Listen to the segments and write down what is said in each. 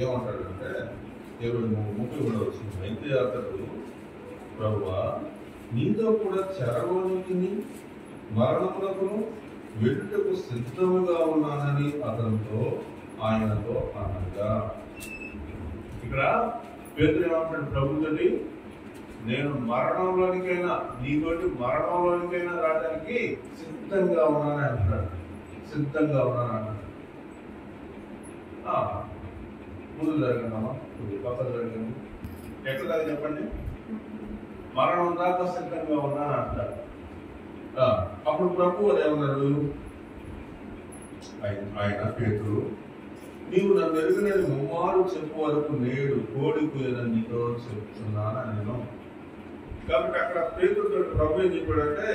ఏమంటాడంటే 30 వచ్చింది. అయితే అతడు, ప్రభువా, నీతో కూడా చెరలోనికి మరణమునకును వెళ్ళుటకు సిద్ధముగా ఉన్నానని ఆయనతో అనగా, ఇక్కడ పేతురు ఏమంటాడు ప్రభుతోటి, నేను నీతోటి మరణంలోనికైనా రావడానికి సిద్ధంగా ఉన్నానని అంటున్నాడు. సిద్ధంగా ఉన్నాను అంటున్నాడు. ముందు జరగండి, కొత్త జరగండి. ఎక్కడ కాదు చెప్పండి. మరణం దాకా సిద్ధంగా ఉన్నాను అంటాడు. అప్పుడు ప్రభు ఏమన్నాడు? ఆయన పేతురు, నీవు నన్ను ఎరుగనని ముమ్మారు చెప్పు వరకు నేడు కోడి కూయదని నీతో చెప్తున్నాను నేను. కాబట్టి అక్కడ పేతురుతో ప్రభు ఏం చెప్పాడంటే,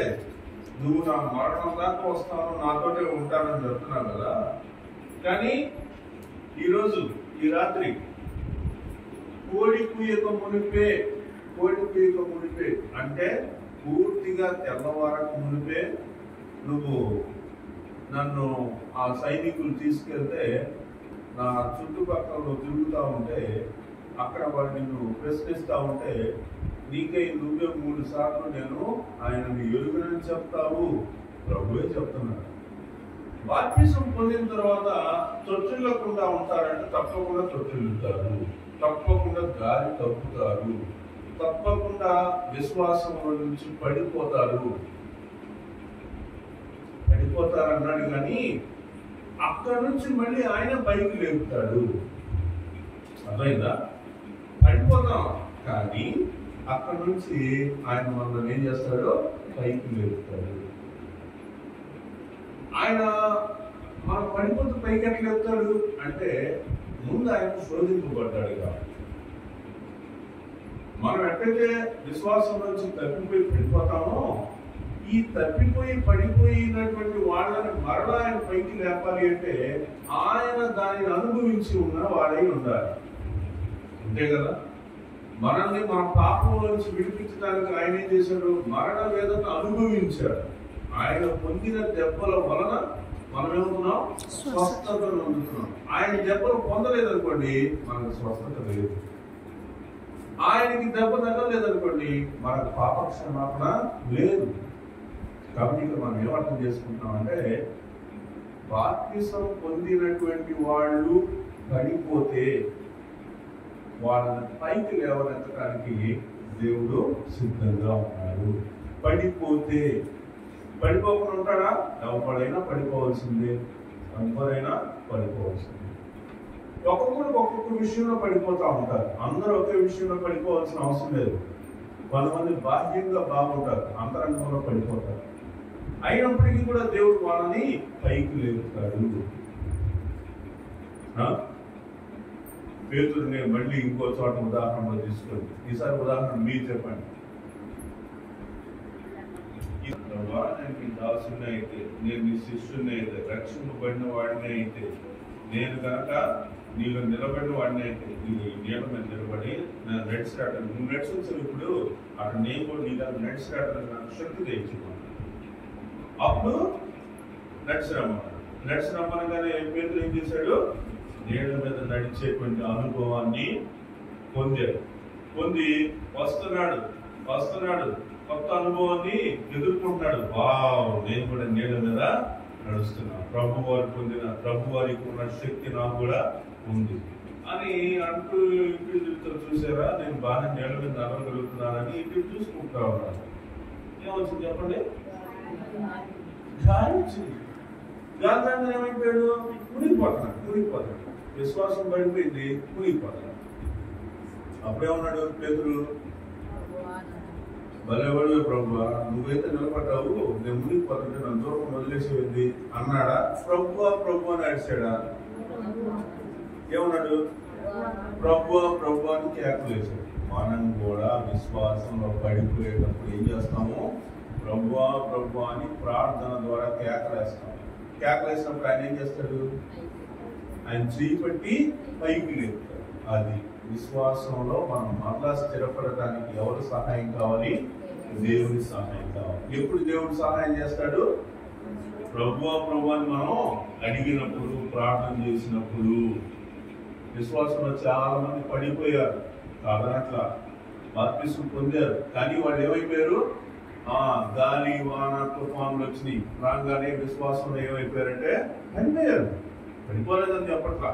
నువ్వు నా మరణం దాకా వస్తాను, నాతోటే ఉంటానని చెప్తున్నావు కదా. కానీ ఈరోజు ఈ రాత్రి కోడి కూయక మునిపే అంటే పూర్తిగా తెల్లవారకు మునిపే నువ్వు నన్ను ఆ సైనికులు తీసుకెళ్తే నా చుట్టుపక్కల తిరుగుతూ ఉంటే అక్కడ వాళ్ళు నిన్ను ప్రశ్నిస్తూ ఉంటే నీకై నువ్వే 3 సార్లు నేను ఆయనని ఎరుగనని చెప్తావు. ప్రభువే చెప్తున్నాడు. బాప్తిసం పొందిన తర్వాత చొచ్చులకుండా ఉంటారంటే తప్పకుండా చొచ్చులుతారు, తప్పకుండా గాలి తప్పుతారు, తప్పకుండా విశ్వాసంలో నుంచి పడిపోతారు అన్నాడు. కానీ అక్కడ నుంచి మళ్ళీ ఆయన పైకి లేపుతాడు. అర్థమైందా? పడిపోతాం కానీ అక్కడ నుంచి ఆయన మనల్ని ఏం చేస్తాడో పైకి లేపుతాడు. ఆయన మనం పడిపోతే పైకి ఎట్లా లేపుతాడు అంటే ముందు ఆయన శోధింపబడ్డాడు కాబట్టి. మనం ఎక్కడైతే విశ్వాసం నుంచి తప్పిపోయి పడిపోతామో ఈ తప్పిపోయి పడిపోయినటువంటి వాళ్ళని మరలా ఆయన పైకి లేపాలి అంటే ఆయన దానిని అనుభవించి ఉన్న వాడై ఉండాలి. అంతే కదా. మనల్ని మన పాపం నుంచి విడిపించడానికి ఆయన ఏం చేశాడు? మరణ వేదన అనుభవించాడు. ఆయన పొందిన దెబ్బల వలన మనం ఏమవుతున్నాం? స్వస్థతను అందుతున్నాం. ఆయన దెబ్బలు పొందలేదనుకోండి మనకు స్వస్థత లేదు. ఆయనకి దెబ్బ తగ్గలేదనుకోండి మనకు పాప క్షమాపణ లేదు. కాబట్టి ఇక్కడ మనం ఏమర్థం చేసుకుంటున్నామంటే బాప్తిసం పొందినటువంటి వాళ్ళు పడిపోతే వాళ్ళని పైకి లేవనెత్తడానికి దేవుడు సిద్ధంగా ఉన్నాడు. పడిపోకుండా ఉంటాడా? ఎవరైనా పడిపోవాల్సిందే. ఒక్కొక్క విషయంలో పడిపోతూ ఉంటారు. అందరూ ఒకే విషయంలో పడిపోవాల్సిన అవసరం లేదు. కొంతమంది బాహ్యంగా బాగుంటారు, అంతరంగంలో పడిపోతారు. అయినప్పటికీ కూడా దేవుడు వాళ్ళని పైకి లేపుతాడు. పేతురుని మళ్ళీ ఇంకో చోట ఉదాహరణలో తీసుకోండి. ఈసారి ఉదాహరణ మీరు చెప్పండి. నేను నీ దాసుని అయితే, నేను నీ శిష్యుని అయితే, రక్షింపబడిన వాడిని అయితే, నేను కనుక నీలో నిలబడిన వాడిని అయితే, నీవు నీళ్ళ మీద నిలబడి నేను రెడ్ స్టార్టర్, నువ్వు నెట్స్ వచ్చావు ఇప్పుడు అక్కడ నేను కూడా నీ దగ్గర నెట్ స్టార్టర్ నాకు శక్తి తెచ్చుకున్నాను. అప్పుడు నెట్స్ రమ్మనగానే పేతురు ఏం చేశాడు? నీళ్ళ మీద నడిచేటువంటి అనుభవాన్ని పొంది వస్తున్నాడు. కొత్త అనుభవాన్ని ఎదుర్కొంటున్నాడు. వావ్, నేను కూడా నీళ్ళ మీద నడుస్తున్నా, ప్రభువారికి ఉన్న శక్తి నాకు కూడా ఉంది అని అంటూ ఇటు చూసారా, నేను బాగా నీళ్ళ మీద నడవగలుగుతున్నానని ఇటు చూసుకుంటా ఉన్నాను. ఏమొచ్చింది చెప్పండి? గాలి వచ్చింది. గాలి ఏమైపోయాడు? మునిగిపోతున్నాడు. విశ్వాసం పడిపోయింది, మునిగిపోతున్నాడు. అప్పుడేమన్నాడు పేతురు? భలేవాడు ప్రభువా, నువ్వైతే నిలబడ్డావు, నేను మునిగిపోతుంటే నన్ను దూరం వదిలేసేది అన్నాడా? ప్రభు అని అడిచాడా? ఏమన్నాడు? ప్రభు అని కేకలు వేశాడు. మనం కూడా విశ్వాసంలో పడిపోయేటప్పుడు ఏం చేస్తాము? ప్రభు అని ప్రార్థన ద్వారా కేకలేసినప్పుడు ఆయన ఏం చేస్తాడు? ఆయన చేయి పట్టి పైకి లేపుతాడు. అది విశ్వాసంలో మనం మరలా స్థిరపడటానికి ఎవరు సహాయం కావాలి? దేవుని సహాయం కావాలి. ఎప్పుడు దేవుడు సహాయం చేస్తాడు? ప్రభు అని మనం అడిగినప్పుడు, ప్రార్థన చేసినప్పుడు. విశ్వాసంలో చాలా మంది పడిపోయారు, కాదనట్లా బాప్తిసం పొందారు, కానీ వాళ్ళు ఏమైపోయారు? గాలి వాన తుఫాన్లు వచ్చినాయి రాగానే విశ్వాసంలో ఏమైపోయారంటే పడిపోయారు. పడిపోలేదని చెప్పట్లా,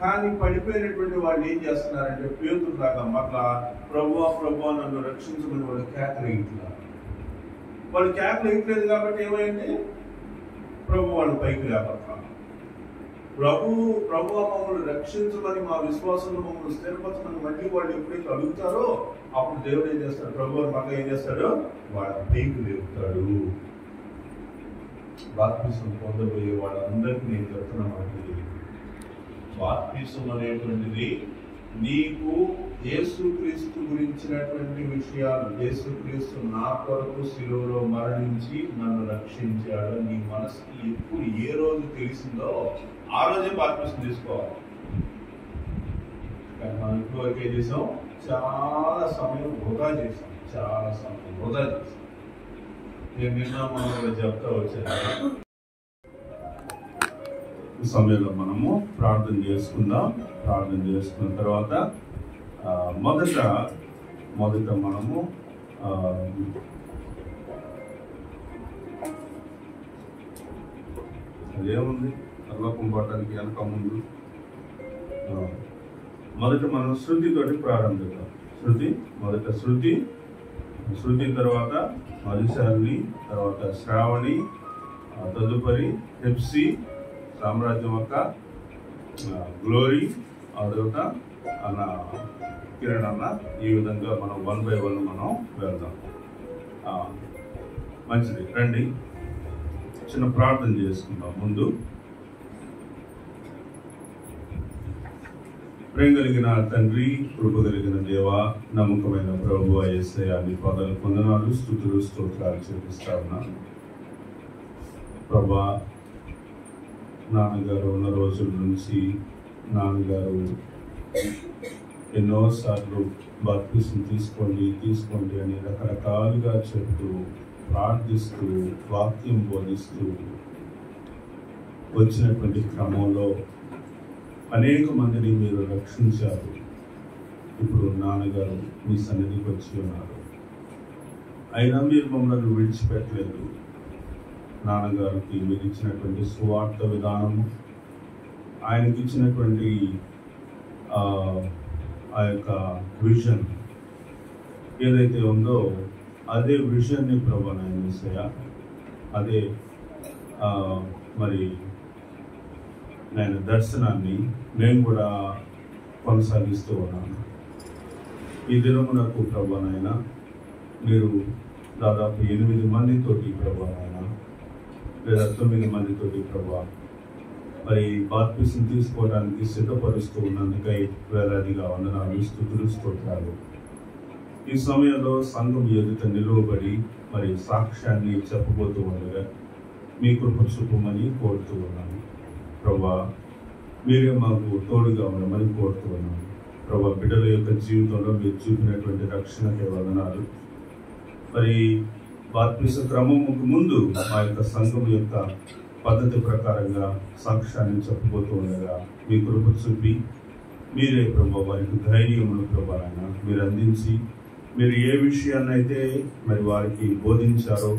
కానీ పడిపోయినటువంటి వాళ్ళు ఏం చేస్తున్నారంటే పేతురు లాగా మరలా ప్రభువా ప్రభువా నన్ను రక్షించమని వాళ్ళు కేకలు వేయట్లేదు. వాళ్ళు కేకలు వేయట్లేదు కాబట్టి ఏమైంది? ప్రభు వాళ్ళు పైకి లేపట్ల. ప్రభు మమ్మల్ని రక్షించమని, మా విశ్వాసంలో మమ్మల్ని స్థిరపరచమని మళ్ళీ వాళ్ళు ఎప్పుడైతే అడుగుతారో అప్పుడు దేవుడు ఏం చేస్తాడు? ప్రభు మళ్ళీ ఏం చేస్తాడు? వాళ్ళ పైకి లేపుతాడు. బాప్తిసం పొందబోయే వాళ్ళందరికీ నేను చెప్తున్నమాట, బాప్తిసం అనేటువంటిది నీకు యేసుక్రీస్తు గురించినటువంటి విషయాలు, యేసుక్రీస్తు నా కొరకు శిలువలో మరణించి నన్ను రక్షించాడు నీ మనసుకి ఎప్పుడు ఏ రోజు తెలిసిందో ఆ రోజే బాప్తిసం తీసుకోవాలి. కానీ మనం ఇప్పటివరకు ఏం చేసాం? చాలా సమయం వృధా చేసాం. నేను నిన్న మనం చెప్తా వచ్చాను. ఈ సమయంలో మనము ప్రార్థన చేసుకుందాం. ప్రార్థన చేసుకున్న తర్వాత మొదట మనము అదేముంది అల్లోకం పట్టడానికి వెనక ముందు మొదట మనం శృతితోటి ప్రారంభిద్దాం. మొదట శృతి తర్వాత మధుశాలిని, తర్వాత శ్రావణి, తదుపరి హెప్సీ, సామ్రాజ్యం అక్క, గ్లోరీ, ఆ తర్వాత అన్న కిరణ్ అన్న. ఈ విధంగా మనం 1 by 1 మనం వెళ్దాం. మంచిది, రండి చిన్న ప్రార్థన చేసుకుందాం. ముందు ప్రేమ కలిగిన తండ్రి, కృప కలిగిన దేవ, నమ్మకమైన ప్రభువా యేసయ్యా, నీ పాదాలకు వందనాలు, స్తుతులు, స్తోత్రాలు చెల్లిస్తా ఉన్నాను. ప్రభా, నాన్నగారు ఉన్న రోజుల నుంచి నాన్నగారు ఎన్నోసార్లు బాప్తిసం తీసుకోండి అని రకరకాలుగా చెప్తూ, ప్రార్థిస్తూ, వాక్యం బోధిస్తూ వచ్చినటువంటి క్రమంలో అనేక మందిని మీరు రక్షించారు. ఇప్పుడు నాన్నగారు మీ సన్నిధికి వచ్చి ఉన్నారు, అయినా మీరు మమ్మల్ని విడిచిపెట్టలేదు. నాన్నగారికి మీరు ఇచ్చినటువంటి సువార్త విధానము, ఆయనకి ఇచ్చినటువంటి ఆ యొక్క విజన్ ఏదైతే ఉందో అదే విజన్ని ప్రభు నాయన యేసయ్యా, అదే మరి నేను దర్శనాన్ని నేను కూడా కొనసాగిస్తూ ఉన్నాను. ఈ దినమునకు ప్రభు నాయన మీరు దాదాపు 8 మందితోటి ప్రభు నాయన, లేదా 9 మందితోటి ప్రభు మరి బాప్తిసం తీసుకోవడానికి సిద్ధపరుస్తూ ఉన్నందుకై వేలాదిగా వందనాలు, స్తుతులు, స్తోత్రాలు. ఈ సమయంలో సంఘం ఎదుట నిలువబడి మరి సాక్ష్యాన్ని చెప్పబోతూ ఉండగా మీ కృప చూపమని కోరుతూ ఉన్నాను. ప్రభా, మీరే మాకు తోడుగా ఉండమని కోరుతూ ఉన్నాను. ప్రభా, బిడ్డల యొక్క జీవితంలో మీరు చూపినటువంటి రక్షణకి వందనాలు. మరి బాప్తిస క్రమముకు ముందు మా యొక్క సంఘం యొక్క పద్ధతి ప్రకారంగా సాక్ష్యాన్ని చెప్పబోతూ ఉండగా మీ కృప చూపి మీరే ప్రభా వారికి ధైర్యమును ప్రభా మీరు అందించి, మీరు ఏ విషయాన్నైతే మరి వారికి బోధించారో,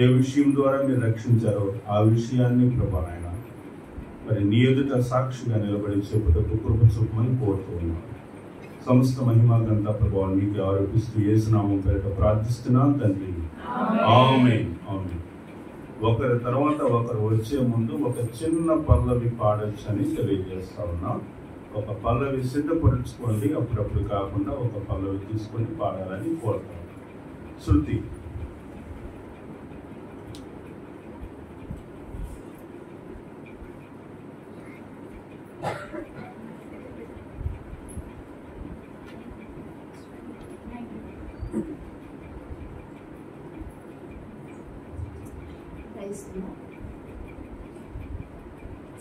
ఏ విషయం ద్వారా మీరు రక్షించారో ఆ విషయాన్ని ప్రభా మరి నీ ఎదుట సాక్షిగా నిలబడి చెప్పుటకు కృప చూపమని కోరుతూ ఉన్నాను. సమస్త మహిమ ఘనత ప్రభావం మీకు ఆరోపిస్తూ యేసు నామం పేరిట ప్రార్థిస్తున్నాను తండ్రి, ఆమేన్. ఆమేన్. ఒకరి తర్వాత ఒకరు వచ్చే ముందు ఒక చిన్న పల్లవి పాడొచ్చని తెలియజేస్తా ఉన్నాం. ఒక పల్లవి సిద్ధపరచుకోండి, అప్పుడప్పుడు కాకుండా ఒక పల్లవి తీసుకొని పాడాలని కోరుతాం. శృతి.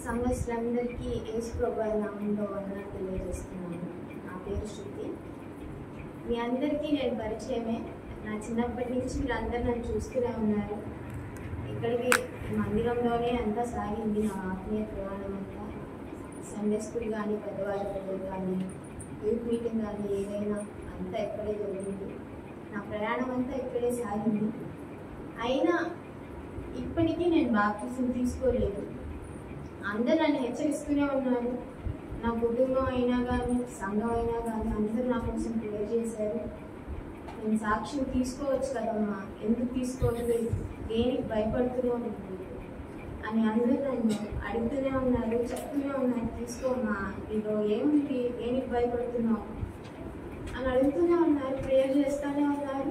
సంవత్సరందరికీ యేసు ప్రభువు నామంలో వందనాలు తెలియజేస్తున్నాను. నా పేరు శృతి. మీ అందరికీ నేను పరిచయమే. నా చిన్నప్పటి నుంచి మీరు అందరు నన్ను చూస్తూనే ఉన్నారు. ఇక్కడికి మందిరంలోనే అంతా సాగింది నా ఆత్మీయ ప్రయాణం అంతా. సండే స్కూల్ కానీ పెద్దవాళ్ళ పిల్లలు కానీ యూత్ మీటింగ్ కానీ ఏదైనా అంతా ఇక్కడే జరిగింది. నా ప్రయాణం అంతా ఇక్కడే సాగింది. అయినా ఇప్పటికీ నేను బాప్టిజం తీసుకోలేదు. అందరూ నన్ను హెచ్చరిస్తూనే ఉన్నారు. నా కుటుంబం అయినా కానీ సంఘం అయినా కానీ అందరూ నా కోసం ప్రేయర్ చేశారు. నేను సాక్ష్యం తీసుకోవచ్చు కదమ్మా, ఎందుకు తీసుకోవట్లేదు, దేనికి భయపడుతూనే ఉంది అని అందరూ నన్ను అడుగుతూనే ఉన్నారు, చెప్తూనే ఉన్నారు. తీసుకోమ్మా, ఇదో ఏముంది, దేనికి భయపడుతున్నావు అని అడుగుతూనే ఉన్నారు, ప్రేయర్ చేస్తూనే ఉన్నారు.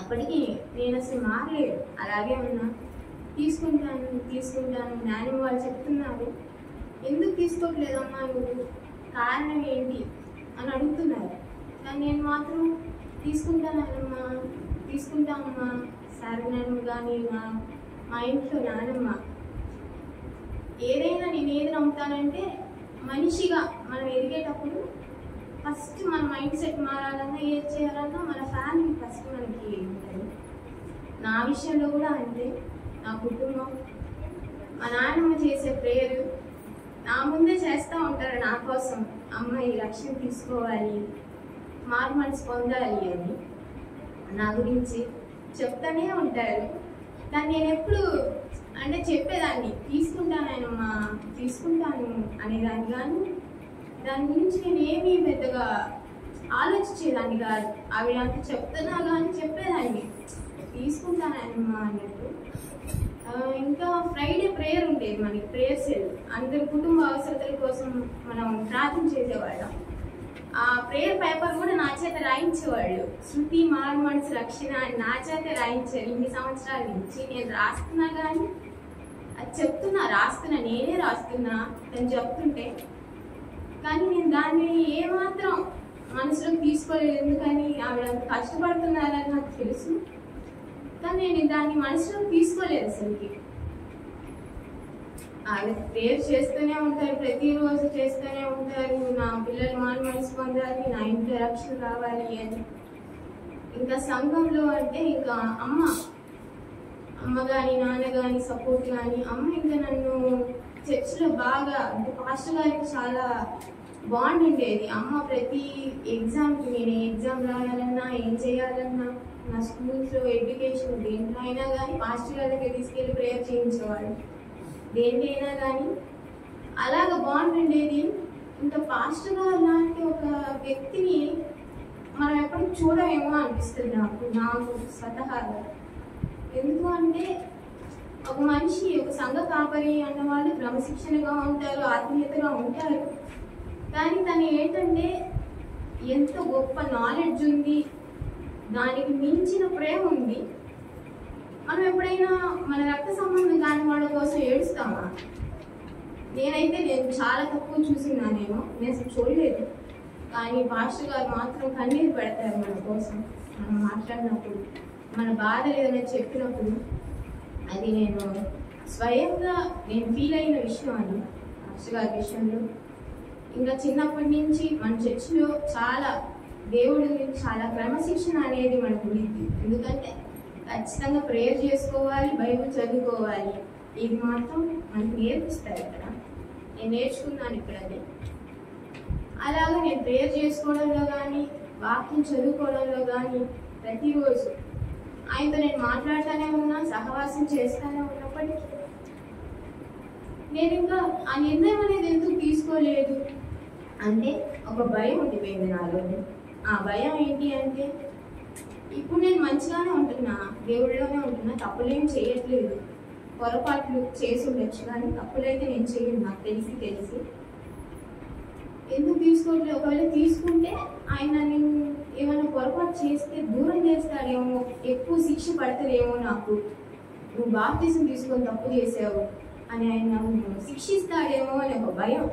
అప్పటికి నేను అసలు మారలేదు, అలాగే ఉన్నా. తీసుకుంటాను నాని వాళ్ళు చెప్తున్నారు, ఎందుకు తీసుకోవట్లేదమ్మా నువ్వు, కారణం ఏంటి అని అడుగుతున్నారు. కానీ నేను మాత్రం తీసుకుంటానమ్మా. సారనాయనమ్మ కానీ మా ఇంట్లో నానమ్మ ఏదైనా నేను ఏది నమ్ముతానంటే మనిషిగా మనం ఎదిగేటప్పుడు ఫస్ట్ మన మైండ్ సెట్ మారాలన్నా ఏది చేయాలన్నా మన ఫ్యామిలీ ఫస్ట్ మనకి ఉంటుంది. నా విషయంలో కూడా అంతే. నా కుటుంబం, మా నాన్నమ్మ చేసే ప్రేయర్ నా ముందే చేస్తూ ఉంటారు నా కోసం. అమ్మాయి రక్షణ తీసుకోవాలి, మారు మనసు పొందాలి అని నా గురించి చెప్తానే ఉంటారు. కానీ నేను ఎప్పుడు అంటే చెప్పేదాన్ని తీసుకుంటాను అనేదాన్ని, కానీ దాని గురించి నేను ఏమీ పెద్దగా ఆలోచించేదాన్ని కాదు. అవి అంత చెప్తున్నా కానీ చెప్పేదాన్ని తీసుకుంటానమ్మా అన్నట్టు. ఇంకా ఫ్రైడే ప్రేయర్ ఉండేది మనకి, ప్రేయర్ సెల్. అందరి కుటుంబ అవసరతల కోసం మనం ప్రార్థన చేసేవాళ్ళం. ఆ ప్రేయర్ పేపర్ కూడా నా చేత రాయించేవాళ్ళు. శృతి మారు మనసు రక్షణ అని నా చేత రాయించారు. ఇన్ని సంవత్సరాల నుంచి నేను రాస్తున్నా కానీ అది రాస్తున్నా నేనే రాస్తున్నా అని చెప్తుంటే, కానీ నేను దాన్ని ఏమాత్రం మనసులోకి తీసుకోలేదు. ఎందుకని ఆవిడ కష్టపడుతున్నారని నాకు తెలుసు, కానీ నేను దాన్ని మనసులోకి తీసుకోలేదు అసలుకి. ఆవిడ ప్రేయర్ చేస్తూనే ఉంటారు, ప్రతిరోజు చేస్తూనే ఉంటారు, నా పిల్లలు మారు మనసు పొందాలి, నా ఇంట్లో రక్షణ రావాలి అని. ఇంకా సంఘంలో అంటే ఇంకా అమ్మ కానీ నాన్న కానీ సపోర్ట్ కానీ. అమ్మ ఇంకా నన్ను చర్చిలో బాగా అంటే పాస్టర్ గారికి చాలా బాండ్ ఉండేది. అమ్మ ప్రతి ఎగ్జామ్కి నేను ఎగ్జామ్ రాయాలన్నా ఏం చేయాలన్నా నా స్కూల్స్లో ఎడ్యుకేషన్ దేంట్లో అయినా కానీ పాస్టర్ గారి దగ్గర తీసుకెళ్ళి ప్రేయర్ చేయించేవాడు. దేనికైనా కానీ అలాగ బాండ్ ఉండేది. ఇంకా పాస్టర్ గారు లాంటి ఒక వ్యక్తిని మనం ఎప్పటికి చూడమేమో అనిపిస్తుంది నాకు స్వతహాగా. ఎందుకు అంటే ఒక మనిషి, ఒక సంఘ కాపరి అన్న వాళ్ళు క్రమశిక్షణగా ఉంటారు, ఆత్మీయతగా ఉంటారు. కానీ తను ఏంటంటే ఎంత గొప్ప నాలెడ్జ్ ఉంది, దానికి మించిన ప్రేమ ఉంది. మనం ఎప్పుడైనా మన రక్త సంబంధం కాని వాళ్ళ కోసం ఏడుస్తామా? నేను చాలా తక్కువ చూసినానేమో, నేను అసలు చూడలేదు. కానీ పాస్టర్ గారు మాత్రం కన్నీరు పెడతారు మన కోసం. మనం మాట్లాడినప్పుడు, మన బాధలు ఏదైనా చెప్పినప్పుడు, అది నేను స్వయంగా ఫీల్ అయిన విషయం అది పాస్టర్ గారి విషయంలో. ఇంకా చిన్నప్పటి నుంచి మన చర్చిలో చాలా దేవుడి గురించి చాలా క్రమశిక్షణ అనేది మనకు ఉంది. ఎందుకంటే ఖచ్చితంగా ప్రేయర్ చేసుకోవాలి, బైబిల్ చదువుకోవాలి. ఇది మాత్రం మనకు నేర్పిస్తారు ఇక్కడ. నేను నేర్చుకున్నాను ఇక్కడ. అలాగా నేను ప్రేయర్ చేసుకోవడంలో కానీ వాక్యం చదువుకోవడంలో కానీ ప్రతిరోజు ఆయనతో నేను మాట్లాడుతూనే ఉన్నా, సహవాసం చేస్తూనే ఉన్నప్పటికీ నేను ఇంకా ఆ నిర్ణయం అనేది ఎందుకు తీసుకోలేదు అంటే ఒక భయం ఉండిపోయింది నాలో. ఆ భయం ఏంటి అంటే ఇప్పుడు నేను మంచిగానే ఉంటున్నా, దేవుడిలోనే ఉంటున్నా, తప్పులేం చేయట్లేదు. పొరపాట్లు చేసి ఉండొచ్చు కానీ తప్పులైతే నేను చేయను, నాకు తెలిసి. ఎందుకు తీసుకోవట్లేదు? ఒకవేళ తీసుకుంటే ఆయన నేను ఏమైనా పొరపాటు చేస్తే దూరం చేస్తాడేమో, ఎక్కువ శిక్ష పడతాడేమో, నాకు నువ్వు బాప్తిజం తీసుకొని తప్పు చేసావు అని ఆయన నన్ను శిక్షిస్తాడేమో అని ఒక భయం,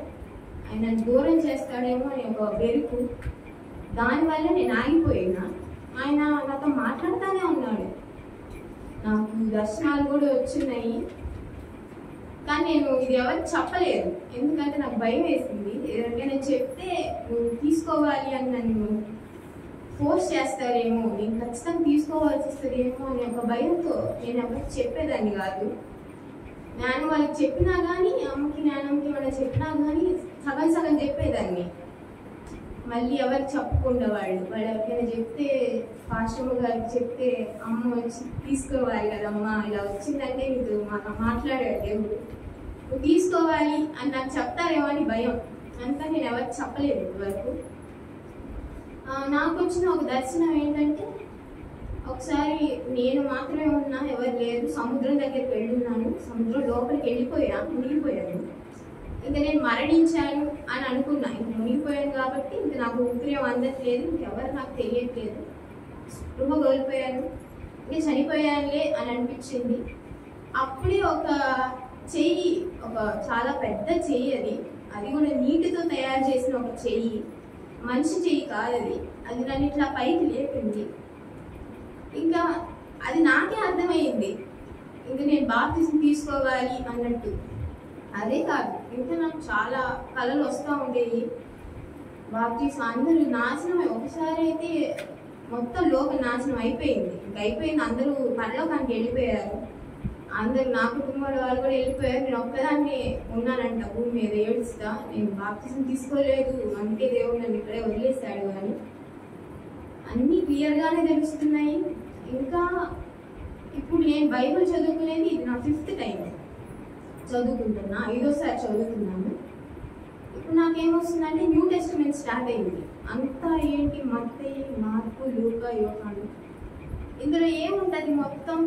ఆయన దూరం చేస్తాడేమో అని ఒక బెరుకు. దానివల్ల నేను ఆగిపోయినా. ఆయన నాతో మాట్లాడుతూనే ఉన్నాడు, నాకు దర్శనాలు కూడా వచ్చినాయి. కానీ నేను ఇది ఎవరికి చెప్పలేదు, ఎందుకంటే నాకు భయం వేసింది. ఏదంటే నేను చెప్తే నువ్వు తీసుకోవాలి అని నన్ను ఫోర్స్ చేస్తారేమో, నేను ఖచ్చితంగా తీసుకోవాల్సి వస్తుందేమో అనే ఒక భయంతో నేను ఎవరికి చెప్పేదాన్ని కాదు. జ్ఞానం వాళ్ళకి చెప్పినా కానీ, అమ్మకి జ్ఞానంకి వాళ్ళకి చెప్పినా కానీ సగం సగం చెప్పేదాన్ని. మళ్ళీ ఎవరికి చెప్పకుండా వాళ్ళు ఎవరికైనా చెప్తే, పాస్టమ్మ గారికి చెప్తే అమ్మ వచ్చి తీసుకోవాలి కదమ్మా, ఇలా వచ్చిందంటే నీకు మాట్లాడాడు దేవుడు, నువ్వు తీసుకోవాలి అని నాకు చెప్తారేమో అని భయం. అంతా నేను ఎవరికి చెప్పలేదు ఇప్పటివరకు. నాకు వచ్చిన ఒక దర్శనం ఏంటంటే, ఒకసారి నేను మాత్రమే ఉన్నా, ఎవరు లేదు, సముద్రం దగ్గరికి వెళ్ళున్నాను. సముద్రం లోపలికి మునిగిపోయాను. ఇంకా నేను మరణించాను అని అనుకున్నా. ఇంక మునిగిపోయాను కాబట్టి ఇంక నాకు ఊపిరి అందట్లేదు, ఇంకెవరు నాకు తెలియట్లేదు, స్పృహ కోల్పోయాను, ఇంకా చనిపోయానులే అని అనిపించింది. అప్పుడే ఒక చెయ్యి, ఒక చాలా పెద్ద చెయ్యి, అది కూడా నీటితో తయారు చేసిన ఒక చెయ్యి, మనిషి చెయ్యి కాదు అది నన్ను ఇట్లా పైకి లేపింది. ఇంకా అది నాకే అర్థమైంది, ఇంకా నేను బాప్తిజం తీసుకోవాలి అన్నట్టు. అదే కాదు, ఇంకా నాకు చాలా కళలు వస్తూ ఉండేవి. బాప్తిజం అందరూ నాశనం, ఒకసారి అయితే మొత్తం లోక నాశనం అయిపోయింది. ఇంకా అయిపోయింది, అందరూ పరలోకానికి వెళ్ళిపోయారు. అందరు నా కుటుంబంలో వాళ్ళు కూడా వెళ్ళిపోయారు. నేను ఒక్కదాన్ని ఉన్నానంట భూమి మీద ఏడుస్తా, నేను బాప్తిజం తీసుకోలేదు, అందుకే దేవుడు నన్ను ఇక్కడే వదిలేశాడు అని. అన్నీ క్లియర్గానే తెలుస్తున్నాయి. ఇంకా ఇప్పుడు నేను బైబిల్ చదువుకునేది ఇది నా 5th టైం చదువుకుంటున్నా, 5వసారి చదువుతున్నాను. ఇప్పుడు నాకేమొస్తుందంటే న్యూ టెస్టిమెంట్ స్టార్ట్ అయింది. అంతా ఏంటి, మత్తయి, మార్కు, లూకా, యోహాను, ఇందులో ఏముంటుంది, మొత్తం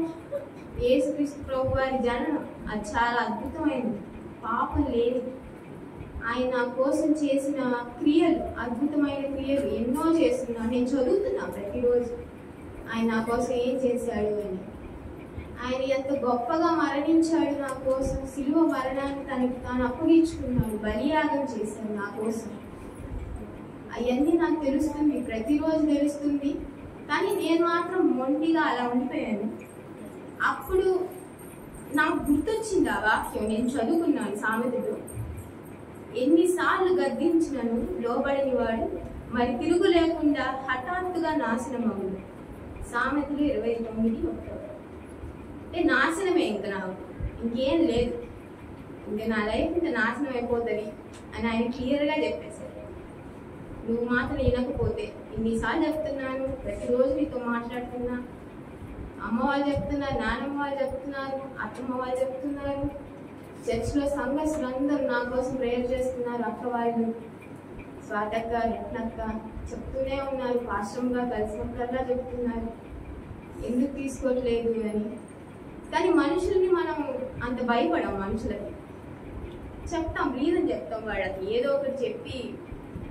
యేసుక్రీస్తు ప్రభు వారి జననం. అది చాలా అద్భుతమైనది, పాపం లేని ఆయన నా కోసం చేసిన క్రియలు, అద్భుతమైన క్రియలు ఎన్నో చేస్తున్నా. నేను చదువుతున్నా ప్రతిరోజు ఆయన నా కోసం ఏం చేశాడు అని. ఆయన ఎంత గొప్పగా మరణించాడు నా కోసం, శిలువ మరణాన్ని తనకి తాను అప్పగించుకున్నాడు, బలియాగం చేశాడు నా కోసం. అవన్నీ నాకు తెలుస్తుంది, ప్రతిరోజు తెలుస్తుంది. కానీ నేను మాత్రం మొండిగా అలా ఉండిపోయాను. అప్పుడు నాకు గుర్తొచ్చింది ఆ వాక్యం, నేను చదువుకున్నాను సామెతలో, ఎన్నిసార్లు గద్దించినను లోబడిని వాడు మరి తిరుగు లేకుండా హఠాత్తుగా నాశనం అవును. సామెతలు 29:1. అంటే నాశనమే, ఇంకా నాకు ఇంకేం లేదు, ఇంకా నా లైఫ్ ఇంకా నాశనం అయిపోతుంది అని ఆయన క్లియర్గా చెప్పేశారు. నువ్వు మాత్రం వినకపోతే, ఇన్నిసార్లు చెప్తున్నాను, ప్రతిరోజు నీతో మాట్లాడుతున్నా, అమ్మ వాళ్ళు చెప్తున్నారు, నాన్నమ్మ వాళ్ళు చెప్తున్నారు, అత్తమ్మ వాళ్ళు చెప్తున్నారు, చర్చ్లో సంఘస్థులు అందరూ నా కోసం ప్రేయర్ చేస్తున్నారు, అక్క వాళ్ళు, స్వాతక్క, రత్నక్క చెప్తూనే ఉన్నారు, పాశ్రమంగా కలిసినక్కల్లా చెప్తున్నారు ఎందుకు తీసుకోవట్లేదు అని. కానీ మనుషుల్ని మనం అంత భయపడం, మనుషులకి చెప్తాం, రీజన్ చెప్తాం, వాళ్ళకి ఏదో ఒకటి చెప్పి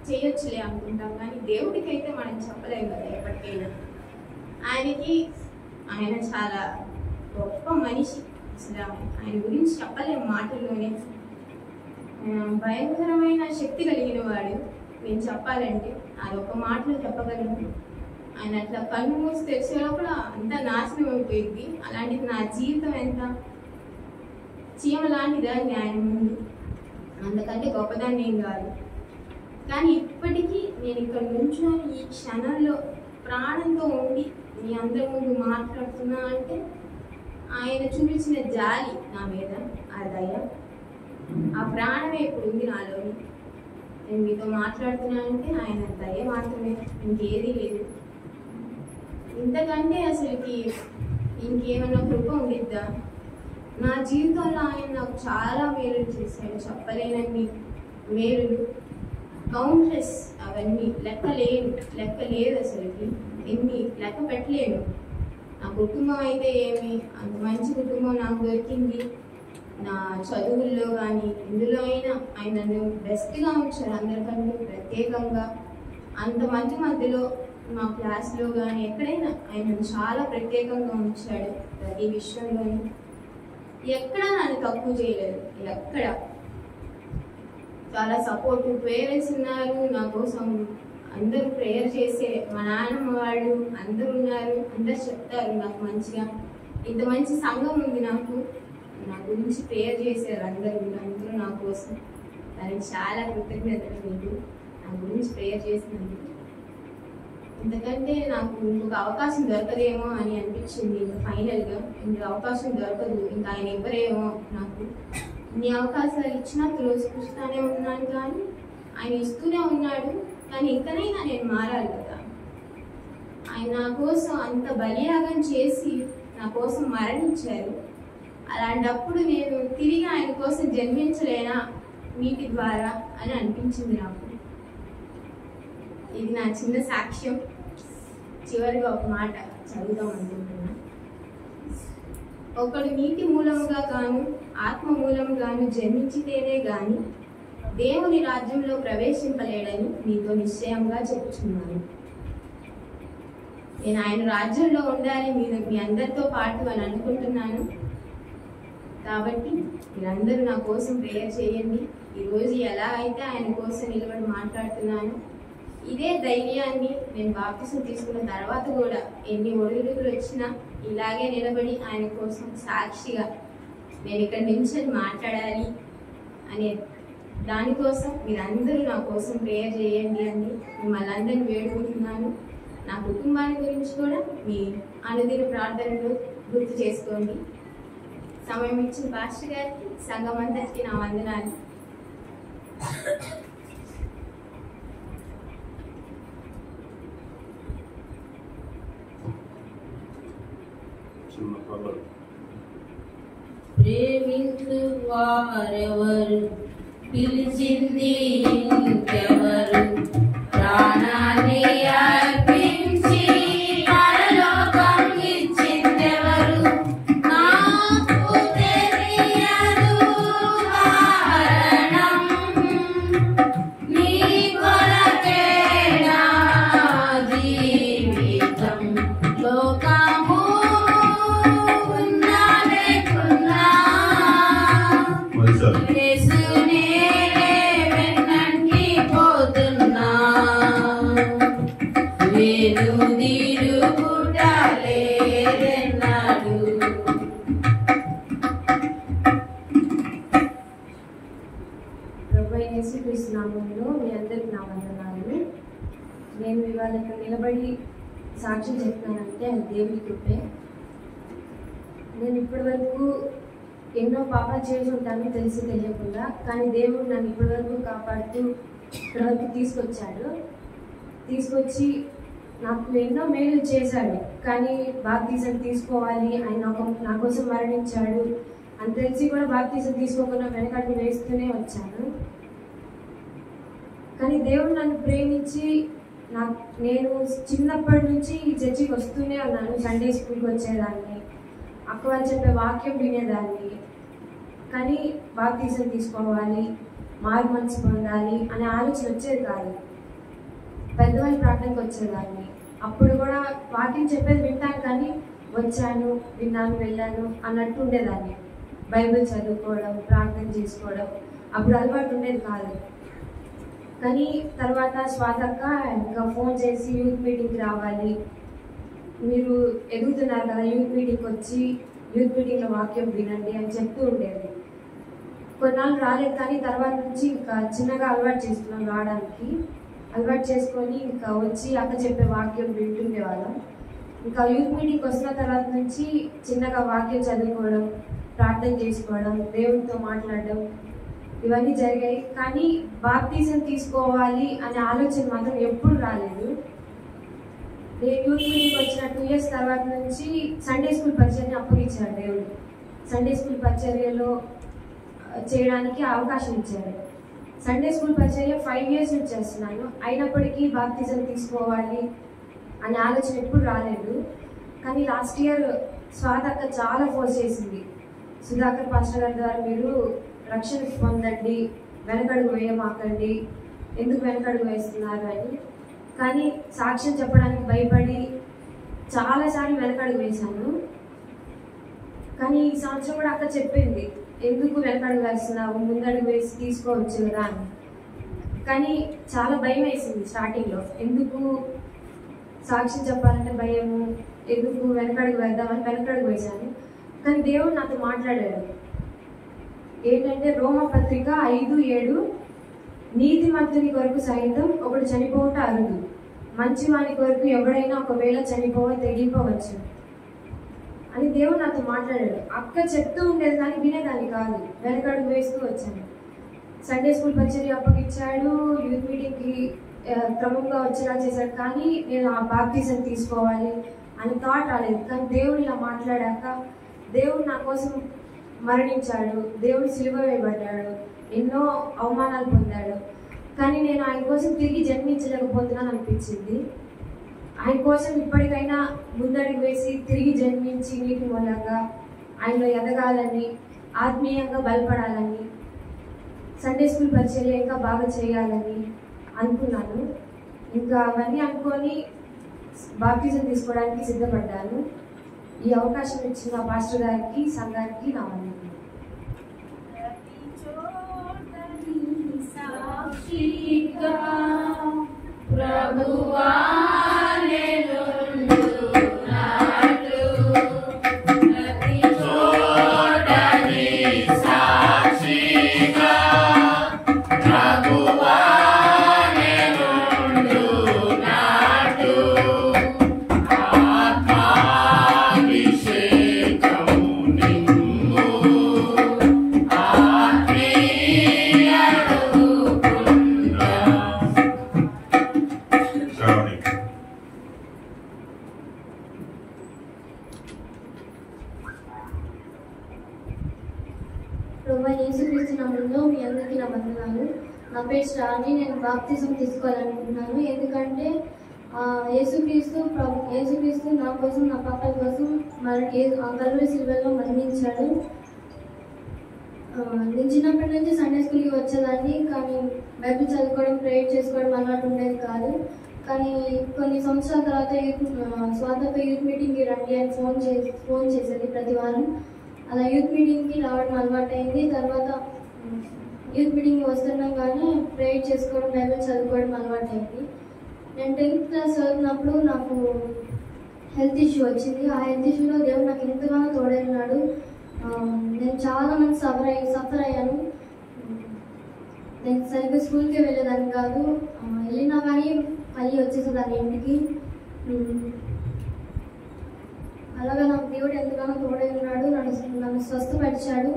చేయొచ్చులే అనుకుంటాం. కానీ దేవుడికి అయితే మనం చెప్పలేం కదా ఎప్పటికైనా. ఆయన చాలా గొప్ప మనిషి, అసలు ఆయన గురించి చెప్పలేము మాటల్లోనే. భయంకరమైన శక్తి కలిగిన వాడు. నేను చెప్పాలంటే అదొక మాటలో చెప్పగలను. ఆయన అట్లా కన్ను మూసి తెరిచే లోపల అంతా నాశనం అయిపోయింది. అలాంటిది నా జీవితం ఎంత చీమ లాంటిదాన్ని ఆయన ముందు, అందుకంటే గొప్పదాన్ని ఏం కాదు. కానీ ఇప్పటికీ నేను ఇక్కడ నుంచుని ఈ క్షణంలో ప్రాణంతో ఉండి మీ అందరి ముందు మాట్లాడుతున్నా అంటే ఆయన చూపించిన జాలి నా మీద, ఆ దయ, ఆ ప్రాణమే ఇప్పుడు ఉంది నాలోని. నేను మీతో మాట్లాడుతున్నా అంటే ఆయన దయ మాత్రమే, ఇంకేదీ లేదు. ఇంతకంటే అసలుకి ఇంకేమన్నా కృప ఉండిద్దా? నా జీవితంలో ఆయన నాకు చాలా మేలు చేశాడు, చెప్పలేనన్ని మేలులు, కౌంట్లెస్. అవన్నీ లెక్క లేదు అసలుకి, ఎన్ని లెక్క పెట్టలేను. నా కుటుంబం అయితే ఏమి, అంత మంచి కుటుంబం నాకు దొరికింది. నా చదువుల్లో కానీ ఎందులో అయినా ఆయన నన్ను బెస్ట్గా ఉంచారు, అందరికంటే ప్రత్యేకంగా. అంతమంది మధ్యలో మా క్లాస్లో కానీ ఎక్కడైనా ఆయన చాలా ప్రత్యేకంగా ఉంచాడు. ప్రతి విషయంలోనూ ఎక్కడ నన్ను తక్కువ చేయలేదు, ఎక్కడ. చాలా సపోర్టివ్ పేరెంట్స్ ఉన్నారు నా కోసం, అందరూ ప్రేయర్ చేసే మా నాన్నమ్మ వాళ్ళు అందరూ ఉన్నారు, అందరు చెప్తారు నాకు మంచిగా. ఇంత మంచి సంఘం ఉంది నాకు, నా గురించి ప్రేయర్ చేశారు అందరూ నా కోసం. దానికి చాలా కృతజ్ఞతలు మీకు, నా గురించి ప్రేయర్ చేసినందుకు. ఎందుకంటే నాకు ఇంకొక అవకాశం దొరకదేమో అని అనిపించింది. ఇంకా ఫైనల్గా ఇంకొక అవకాశం దొరకదు, ఇంకా ఆయన ఇవ్వరేమో నాకు. ఇన్ని అవకాశాలు ఇచ్చినా త్రోసిపుస్తానే ఉన్నాను, కానీ ఆయన ఇస్తూనే ఉన్నాడు. కానీ ఇంకనైనా నేను మారాలి కదా. ఆయన నా కోసం అంత బలియాగం చేసి నా కోసం మరణించారు. అలాంటప్పుడు నేను తిరిగి ఆయన కోసం జన్మించలేనా నీటి ద్వారా అని అనిపించింది నాకు. ఇది నా చిన్న సాక్ష్యం. చివరిగా ఒక మాట చదువుదాం అనుకుంటున్నా. ఒకడు నీటి మూలముగా గాను ఆత్మ మూలముగాను జన్మించితేనే గాని దేవుని రాజ్యంలో ప్రవేశింపలేడని మీతో నిశ్చయంగా చెప్తున్నాను. నేను ఆయన రాజ్యంలో ఉండాలి మీ అందరితో పాటు అని అనుకుంటున్నాను. కాబట్టి మీరందరూ నా కోసం ప్రేయర్ చేయండి. ఈరోజు ఎలా అయితే ఆయన కోసం నిలబడి మాట్లాడుతున్నాను, ఇదే ధైర్యాన్ని నేను బాప్తిసం తీసుకున్న తర్వాత కూడా ఎన్ని ఒడిదుడుకులు వచ్చినా ఇలాగే నిలబడి ఆయన కోసం సాక్షిగా నేను ఇక్కడ నుంచి మాట్లాడాలి అనే దానికోసం మీరందరూ నా కోసం ప్రేయర్ చేయండి అని మిమ్మల్ని అందరినీ వేడుకుంటున్నాను. నా కుటుంబాన్ని గురించి కూడా మీ అనుదిన ప్రార్థనలు గుర్తు చేసుకోండి. సమయం ఇచ్చిన పాస్టర్ గారికి, సంఘం అంతటికి నా వందనాలు. ప్రేమించు వారెవరు, పిలిచింది ఇంకెవరు, ప్రాణాన్ని అర్పించి పరలోకం ఇచ్చిందెవరు, నాకు తెలియదు కారణం, నీ కొరకే నా జీవితం, లోకము యేసునే వెన్నంటి పోతున్నా, నేను తిరుగుటలేదన్నాడు. ప్రభువైన యేసుక్రీస్తు నామములో మీ అందరికీ నా వందనాలు. నేను ఇవాళ ఇక్కడ నిలబడి సాక్ష్యం చెప్తానంటే అది దేవుడి కృపే. నేను ఇప్పటి వరకు ఎన్నో పాపాలు చేసి ఉంటాను తెలిసి తెలియకుండా, కానీ దేవుడు నన్ను ఇప్పటి వరకు కాపాడుతూ ఇక్కడి వరకు తీసుకొచ్చి నాకు ఎన్నో మేలు చేశాడు. కానీ బాప్తిజం తీసుకోవాలి, ఆయన నా కోసం మరణించాడు అని తెలిసి కూడా బాప్తిజం తీసుకోకుండా వెనకడుగు వేస్తూనే వచ్చాను. కానీ దేవుడు నన్ను ప్రేమించి నేను చిన్నప్పటి నుంచి ఈ చర్చికి వస్తూనే ఉన్నాను. సండే స్కూల్కి వచ్చేదాన్ని, అక్క వాళ్ళు చెప్పే వాక్యం వినేదాన్ని. కానీ బాప్తిజం తీసుకోవాలి, మారు మనసు పొందాలి అనే ఆలోచన వచ్చేది కాదు. పెద్దవాళ్ళ ప్రార్థనకు వచ్చేదాన్ని, అప్పుడు కూడా వాక్యం చెప్పేది వింటాను, కానీ వచ్చాను, విన్నాను, వెళ్ళాను అన్నట్టు ఉండేదాన్ని. బైబిల్ చదువుకోవడం, ప్రార్థన చేసుకోవడం అప్పుడు అలవాటు ఉండేది కాదు. కానీ తర్వాత స్వాతక్క ఇంకా ఫోన్ చేసి యూత్ మీటింగ్కి రావాలి, మీరు ఎదుగుతున్నారు కదా, యూత్ మీటింగ్కి వచ్చి యూత్ మీటింగ్లో వాక్యం వినండి అని చెప్తూ ఉండేది. కొన్నాళ్ళు రాలేదు, కానీ తర్వాత నుంచి ఇంకా చిన్నగా అలవాటు చేసుకున్నాం రావడానికి. అలవాటు చేసుకొని ఇంకా వచ్చి అక్క చెప్పే వాక్యం వింటుండేవాళ్ళం. ఇంకా యూత్ మీటింగ్కి వచ్చిన తర్వాత నుంచి చిన్నగా వాక్యం చదువుకోవడం, ప్రార్థన చేసుకోవడం, దేవుడితో మాట్లాడడం ఇవన్నీ జరిగాయి. కానీ బాప్తిజం తీసుకోవాలి అనే ఆలోచన మాత్రం ఎప్పుడు రాలేదు. నేను యూత్ మీటింగ్కి వచ్చిన 2 years తర్వాత నుంచి సండే స్కూల్ పరిచర్యని అప్పగించాడు దేవుడు. సండే స్కూల్ పరిచర్యలో చేయడానికి అవకాశం ఇచ్చారు. సండే స్కూల్ పరిచర్య 5 years నుంచి చేస్తున్నాను. అయినప్పటికీ బాప్తిజం తీసుకోవాలి అనే ఆలోచన ఎప్పుడు రాలేదు. కానీ లాస్ట్ ఇయర్ స్వాతక్క చాలా ఫోర్స్ చేసింది. సుధాకర్ పాస్టర్ గారి ద్వారా మీరు రక్షణ పొందండి, వెనకడుగు వేయమాకండి, ఎందుకు వెనకడుగు వేస్తున్నారు అని. కానీ సాక్ష్యం చెప్పడానికి భయపడి చాలాసార్లు వెనకడుగు వేశాను. కానీ ఈ సంవత్సరం కూడా అక్క చెప్పింది, ఎందుకు వెనకడుగు వేస్తున్నావు, ముందడుగు వేసి తీసుకోవచ్చు కదా అని. కానీ చాలా భయం వేసింది స్టార్టింగ్లో, ఎందుకు సాక్ష్యం చెప్పాలంటే భయము, ఎందుకు వెనకడుగు వేద్దామని వెనకడుగు వేశాను. కానీ దేవుడు నాతో మాట్లాడాడు. ఏంటంటే రోమపత్రిక 5:7, నీతిమంతుని కొరకు సైతం ఒకడు చనిపోవట అరుదు, మంచి వాని కొరకు ఎవడైనా ఒకవేళ తెగిపోవచ్చు అని దేవుడు నాతో మాట్లాడాడు. అక్క చెప్తూ ఉండేది కానీ వినేదాన్ని కాదు, వెనకడుగు వేస్తూ వచ్చాను. సండే స్కూల్ పరిచర్య అప్పగిచ్చాడు, యూత్ మీటింగ్కి క్రమంగా వచ్చేలా చేశాడు. కానీ నేను ఆ బాప్టిజం తీసుకోవాలి అని థాట్ రాలేదు. కానీ దేవుడు ఇలా మాట్లాడాక దేవుడు నా కోసం మరణించాడు, దేవుడు సిలువ వేయబడ్డాడు, ఎన్నో అవమానాలు పొందాడు. కానీ నేను ఆయన కోసం తిరిగి జన్మించలేకపోతున్నాను అనిపించింది. ఆయన కోసం ఇప్పటికైనా ముందడుగు వేసి తిరిగి జన్మించి నీటి మూలంగా ఆయనలో ఎదగాలని, ఆత్మీయంగా బలపడాలని, సండే స్కూల్ పరిచర్య ఇంకా బాగా చేయాలని అనుకున్నాను. ఇంకా అవన్నీ అనుకొని బాప్టిజం తీసుకోవడానికి సిద్ధపడ్డాను. ఈ అవకాశం ఇచ్చిన పాస్టర్ గారికి, సంఘానికి నా వందనాలు. సాక్షిగా ప్రభువా నేనుండునాడు, ప్రతి చోట నీ సాక్షిగా ప్రభువా నేనుండునాడు, ఆత్మాభిషేకము నింపు ప్రభువా యేసుక్రీస్తు నామములో మీ అందరికీ నా వందనాలు. నా పేరు శ్రావణి. నేను బాప్తిజం తీసుకోవాలనుకుంటున్నాను. ఎందుకంటే యేసుక్రీస్తు నా కోసం, నా పాపల కోసం కల్వరి సిలువలో మరణించాడు. నేను చిన్నప్పటి నుంచి సండే స్కూల్కి వచ్చేదాన్ని, కానీ బైబిల్ చదువుకోవడం, ప్రేయర్ చేసుకోవడం అలవాటు ఉండేది కాదు. కానీ కొన్ని సంవత్సరాల తర్వాత స్వాతంత్ర యూత్ మీటింగ్కి రండి అని ఫోన్ చేసేది ప్రతి వారం. అలా యూత్ మీటింగ్కి రావడం అలవాటు అయింది. తర్వాత యూత్ మీటింగ్కి వస్తున్నాం కానీ ప్రేయర్ చేసుకోవడం, బైబిల్ చదువుకోవడం అలవాటు అయింది. నేను 10th క్లాస్ చదువుతున్నప్పుడు నాకు హెల్త్ ఇష్యూ వచ్చింది. ఆ హెల్త్ ఇష్యూలో దేవుడు నాకు ఎంతగానో తోడైనాడు. నేను చాలా మంది సఫర్ అయ్యాను. నేను సరిగ్గా స్కూల్కి వెళ్ళేదాన్ని కాదు, వెళ్ళినా కానీ మళ్ళీ వచ్చేసేదాన్ని ఇంటికి. అలాగా నాకు దేవుడు ఎంతగానో తోడై ఉన్నాడు. నన్ను స్వస్థపరిచాడు.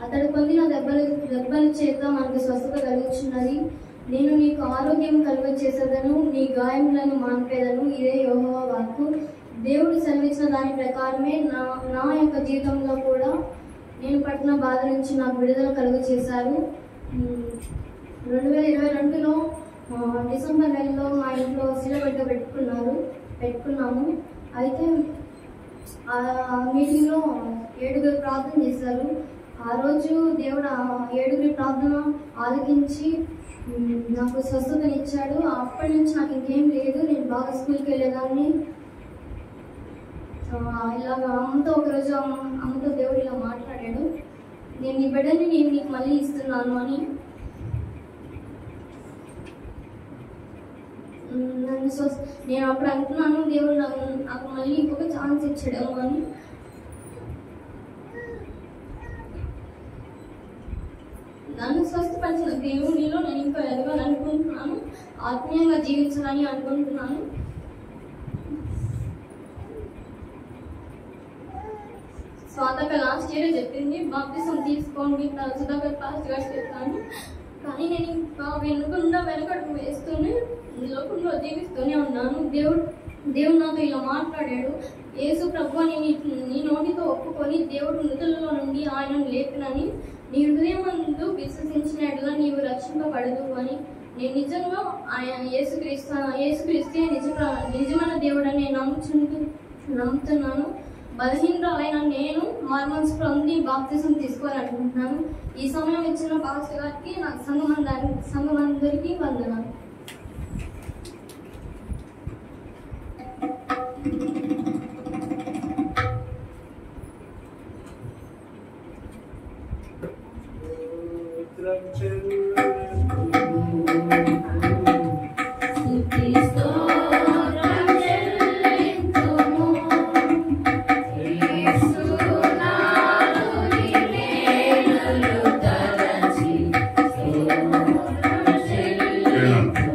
అతడు పొందిన దెబ్బల చేత మనకు స్వస్థత కలుగుచున్నది. నేను నీకు ఆరోగ్యం కలుగచేసేదను, నీ గాయములను మాన్పేదను. ఇదే యెహోవా వాక్కు. దేవుడు సెలవిచ్చిన దాని ప్రకారమే నా యొక్క జీవితంలో కూడా నేను పట్టిన బాధ నుంచి నాకు విడుదల కలుగు చేశారు. 2022లో డిసెంబర్ నెలలో మా ఇంట్లో శిలబిడ్డ పెట్టుకున్నాము. అయితే ఆ మీటింగ్లో 7 ప్రార్థన చేశారు. ఆ రోజు దేవుడు 7 ప్రార్థన ఆలకించి నాకు స్వస్థతనిచ్చాడు. అప్పటి నుంచి నాకు ఇంకేం లేదు. నేను బాగా స్కూల్కి వెళ్ళేదాన్ని. ఇలాగ అమ్మతో ఒకరోజు అమ్మతో దేవుడు ఇలా మాట్లాడాడు, నేను నీ బిడ్డని నీకు మళ్ళీ ఇస్తున్నాను అని. నేను అప్పుడు అనుకున్నాను దేవుడు నాకు మళ్ళీ ఇంకొక ఛాన్స్ ఇచ్చాడేమో అని. నన్ను స్వస్థపరిచిన దేవునిలో నేను ఇంకా ఎదగాలని అనుకుంటున్నాను, ఆత్మీయంగా జీవించాలని అనుకుంటున్నాను. స్వాతంత్ర లాస్ట్ ఇయర్ చెప్పింది బాప్తిజం తీసుకోండి, సుధాకర్ పాస్టర్ గారు చెప్తాను. కానీ నేను ఇంకా వెనకడుగు వేస్తూనే లోకంలో జీవిస్తూనే ఉన్నాను. దేవుడు నాతో ఇలా మాట్లాడాడు, యేసు ప్రభువా నీ నోటితో ఒప్పుకొని దేవుడు మృతులలో నుండి ఆయనను లేపినని, నీ హృదయమందు విశ్వసించినట్టుగా నీవు రక్షింపబడదు అని. నేను నిజంగా ఆయన యేసుక్రీస్తే నిజమైన దేవుడని నేను నమ్ముతున్నాను. బలహీనరాలైన నేను మార్మన్స్ పొంది బాప్తిజం తీసుకోవాలనుకుంటున్నాను. ఈ సమయం ఇచ్చిన పాస్టర్ గారికి, నాకు సంఘం అందరికీ వందనాలు. Yeah.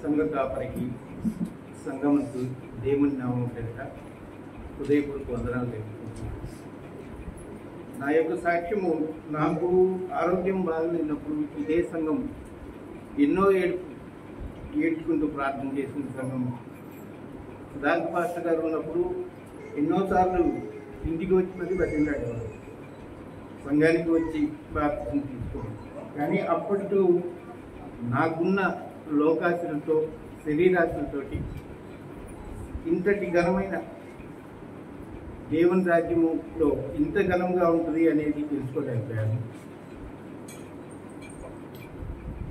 సంఘ కాపరికి సంఘమంతు దేవుని నామం పేరిట హృదయపూర్వక వందనాలు తెలుపుకుంటున్నాను. నా యొక్క సాక్ష్యము, నాకు ఆరోగ్యం బాగలేనప్పుడు ఇదే సంఘం ఎన్నో ఏడ్చుకుంటూ ప్రార్థన చేసిన సంఘం. దాని పాస్టర్ గారు ఉన్నప్పుడు ఎన్నోసార్లు ఇంటికి వచ్చి మరి బతిలాడేవారు, సంఘానికి వచ్చి బాప్తిసం తీసుకోవాలి. కానీ అప్పటితో నాకున్న లోకాశలతో శరీరాశలతోటి ఇంతటి ఘనమైన దేవుని రాజ్యములో ఇంత ఘనంగా ఉంటుంది అనేది తెలుసుకోలేకపోయాను.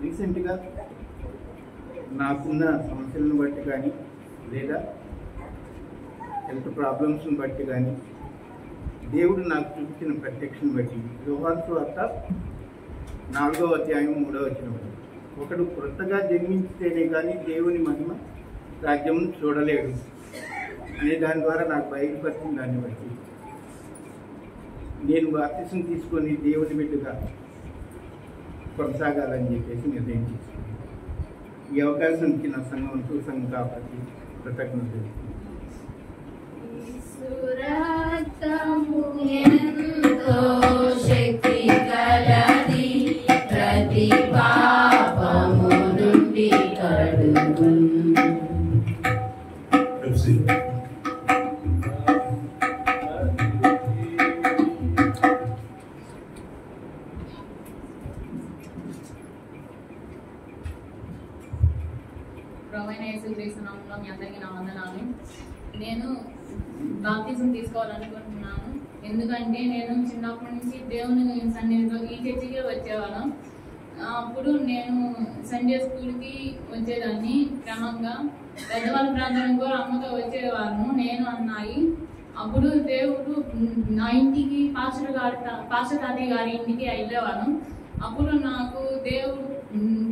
రీసెంట్గా నాకున్న సమస్యలను బట్టి కానీ లేదా హెల్త్ ప్రాబ్లమ్స్ని బట్టి కానీ దేవుడు నాకు చూపించిన ప్రత్యక్షను బట్టి యోహాను సువార్త 4వ అధ్యాయం 3వ వచనం, ఒకడు కొత్తగా జన్మించితేనే కానీ దేవుని మహిమ రాజ్యం చూడలేడు అనే దాని ద్వారా నాకు బయలుపరిచిన దాన్ని బట్టి నేను బాప్తిసం తీసుకొని దేవుని బిడ్డగా కొనసాగాలని చెప్పేసి నిర్ణయం తీసుకున్నాను. ఈ అవకాశం ఇచ్చిన సంఘం సంఘం కాబట్టి కృతజ్ఞతలు. సురక్తము ఎంతో శక్తి కలది, ప్రతి పాపము నుండి కడుగును. ప్రభువైన యేసుక్రీస్తు నామములో మీ అందరికీ నా వందనాలు. నేను బాప్తిజం తీసుకోవాలనుకుంటున్నాను. ఎందుకంటే నేను చిన్నప్పటి నుంచి దేవుని సన్నిధిలో ఈ చర్చికి వచ్చేవాళ్ళం. అప్పుడు నేను సండే స్కూల్కి వచ్చేదాన్ని. క్రమంగా పెద్దవాళ్ళ ప్రాంతానికి కూడా అమ్మతో వచ్చేవాళ్ళము, నేను అన్నాయి. అప్పుడు దేవుడు నా ఇంటికి పాస్టర్ తాతయ్య గారి ఇంటికి వెళ్ళేవాళ్ళం. అప్పుడు నాకు దేవుడు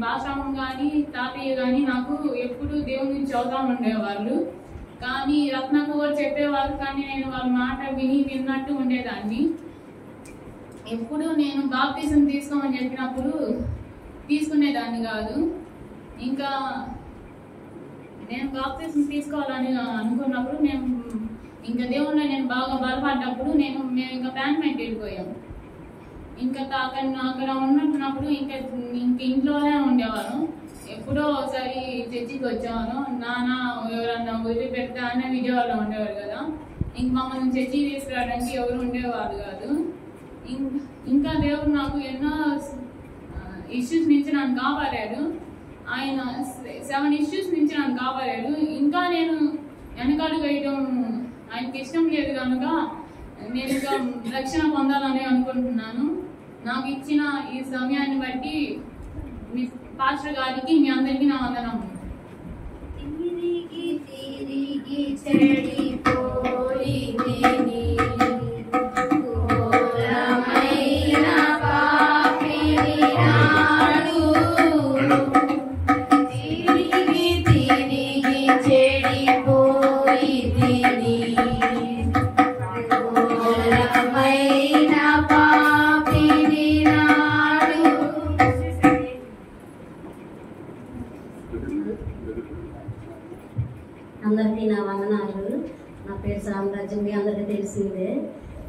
పాస్టర్ కానీ తాతయ్య కానీ నాకు ఎప్పుడు దేవుని చదువుతా ఉండేవాళ్ళు. కానీ రత్నకు కూడా చెప్పేవారు, కానీ నేను వాళ్ళ మాట విన్నట్టు ఉండేదాన్ని. ఎప్పుడు నేను బాప్తిజం తీసుకోమని చెప్పినప్పుడు తీసుకునేదాన్ని కాదు. ఇంకా నేను బాప్తిజం తీసుకోవాలని అనుకున్నప్పుడు ఇంకా దేవుళ్ళో నేను బాగా బలపడ్డప్పుడు మేము ఇంకా ప్యాన్మెంట్ వెళ్ళిపోయాము. ఇంకా అక్కడ ఉన్నప్పుడు ఇంకా ఇంట్లోనే ఉండేవారు. ఎప్పుడో ఒకసారి చర్చికి వచ్చేవాను. నాన్న ఎవరన్నా వదిలిపెడతా అన్న విజయవాడలో ఉండేవారు కదా. ఇంక మమ్మల్ని చర్చికి తీసుకురావడానికి ఎవరు ఉండేవారు కాదు. ఇంకా దేవుడు నాకు ఎన్నో ఇష్యూస్ నుంచి నన్ను కాపాడాడు. ఆయన 7 ఇష్యూస్ నుంచి నన్ను కాపాడాడు. ఇంకా నేను వెనకాడు వేయడం ఆయనకి ఇష్టం లేదు కనుక నేను ఇంకా రక్షణ పొందాలని అనుకుంటున్నాను. నాకు ఇచ్చిన ఈ సమయాన్ని బట్టి మీ పాస్టర్ గారికి మీ అందరికీ నా వందనము. తిరిగి తిరిగి చెడిపోయితిని, ఘోరమైన పాపిని నాడు. తిరిగి తిరిగి చెడిపోయితిని, ఘోరమైన పాపిని నాడు. అందరికీ నా వందనాలు. నా పేరు సామ్రాజ్యం, మీ అందరికీ తెలిసిందే.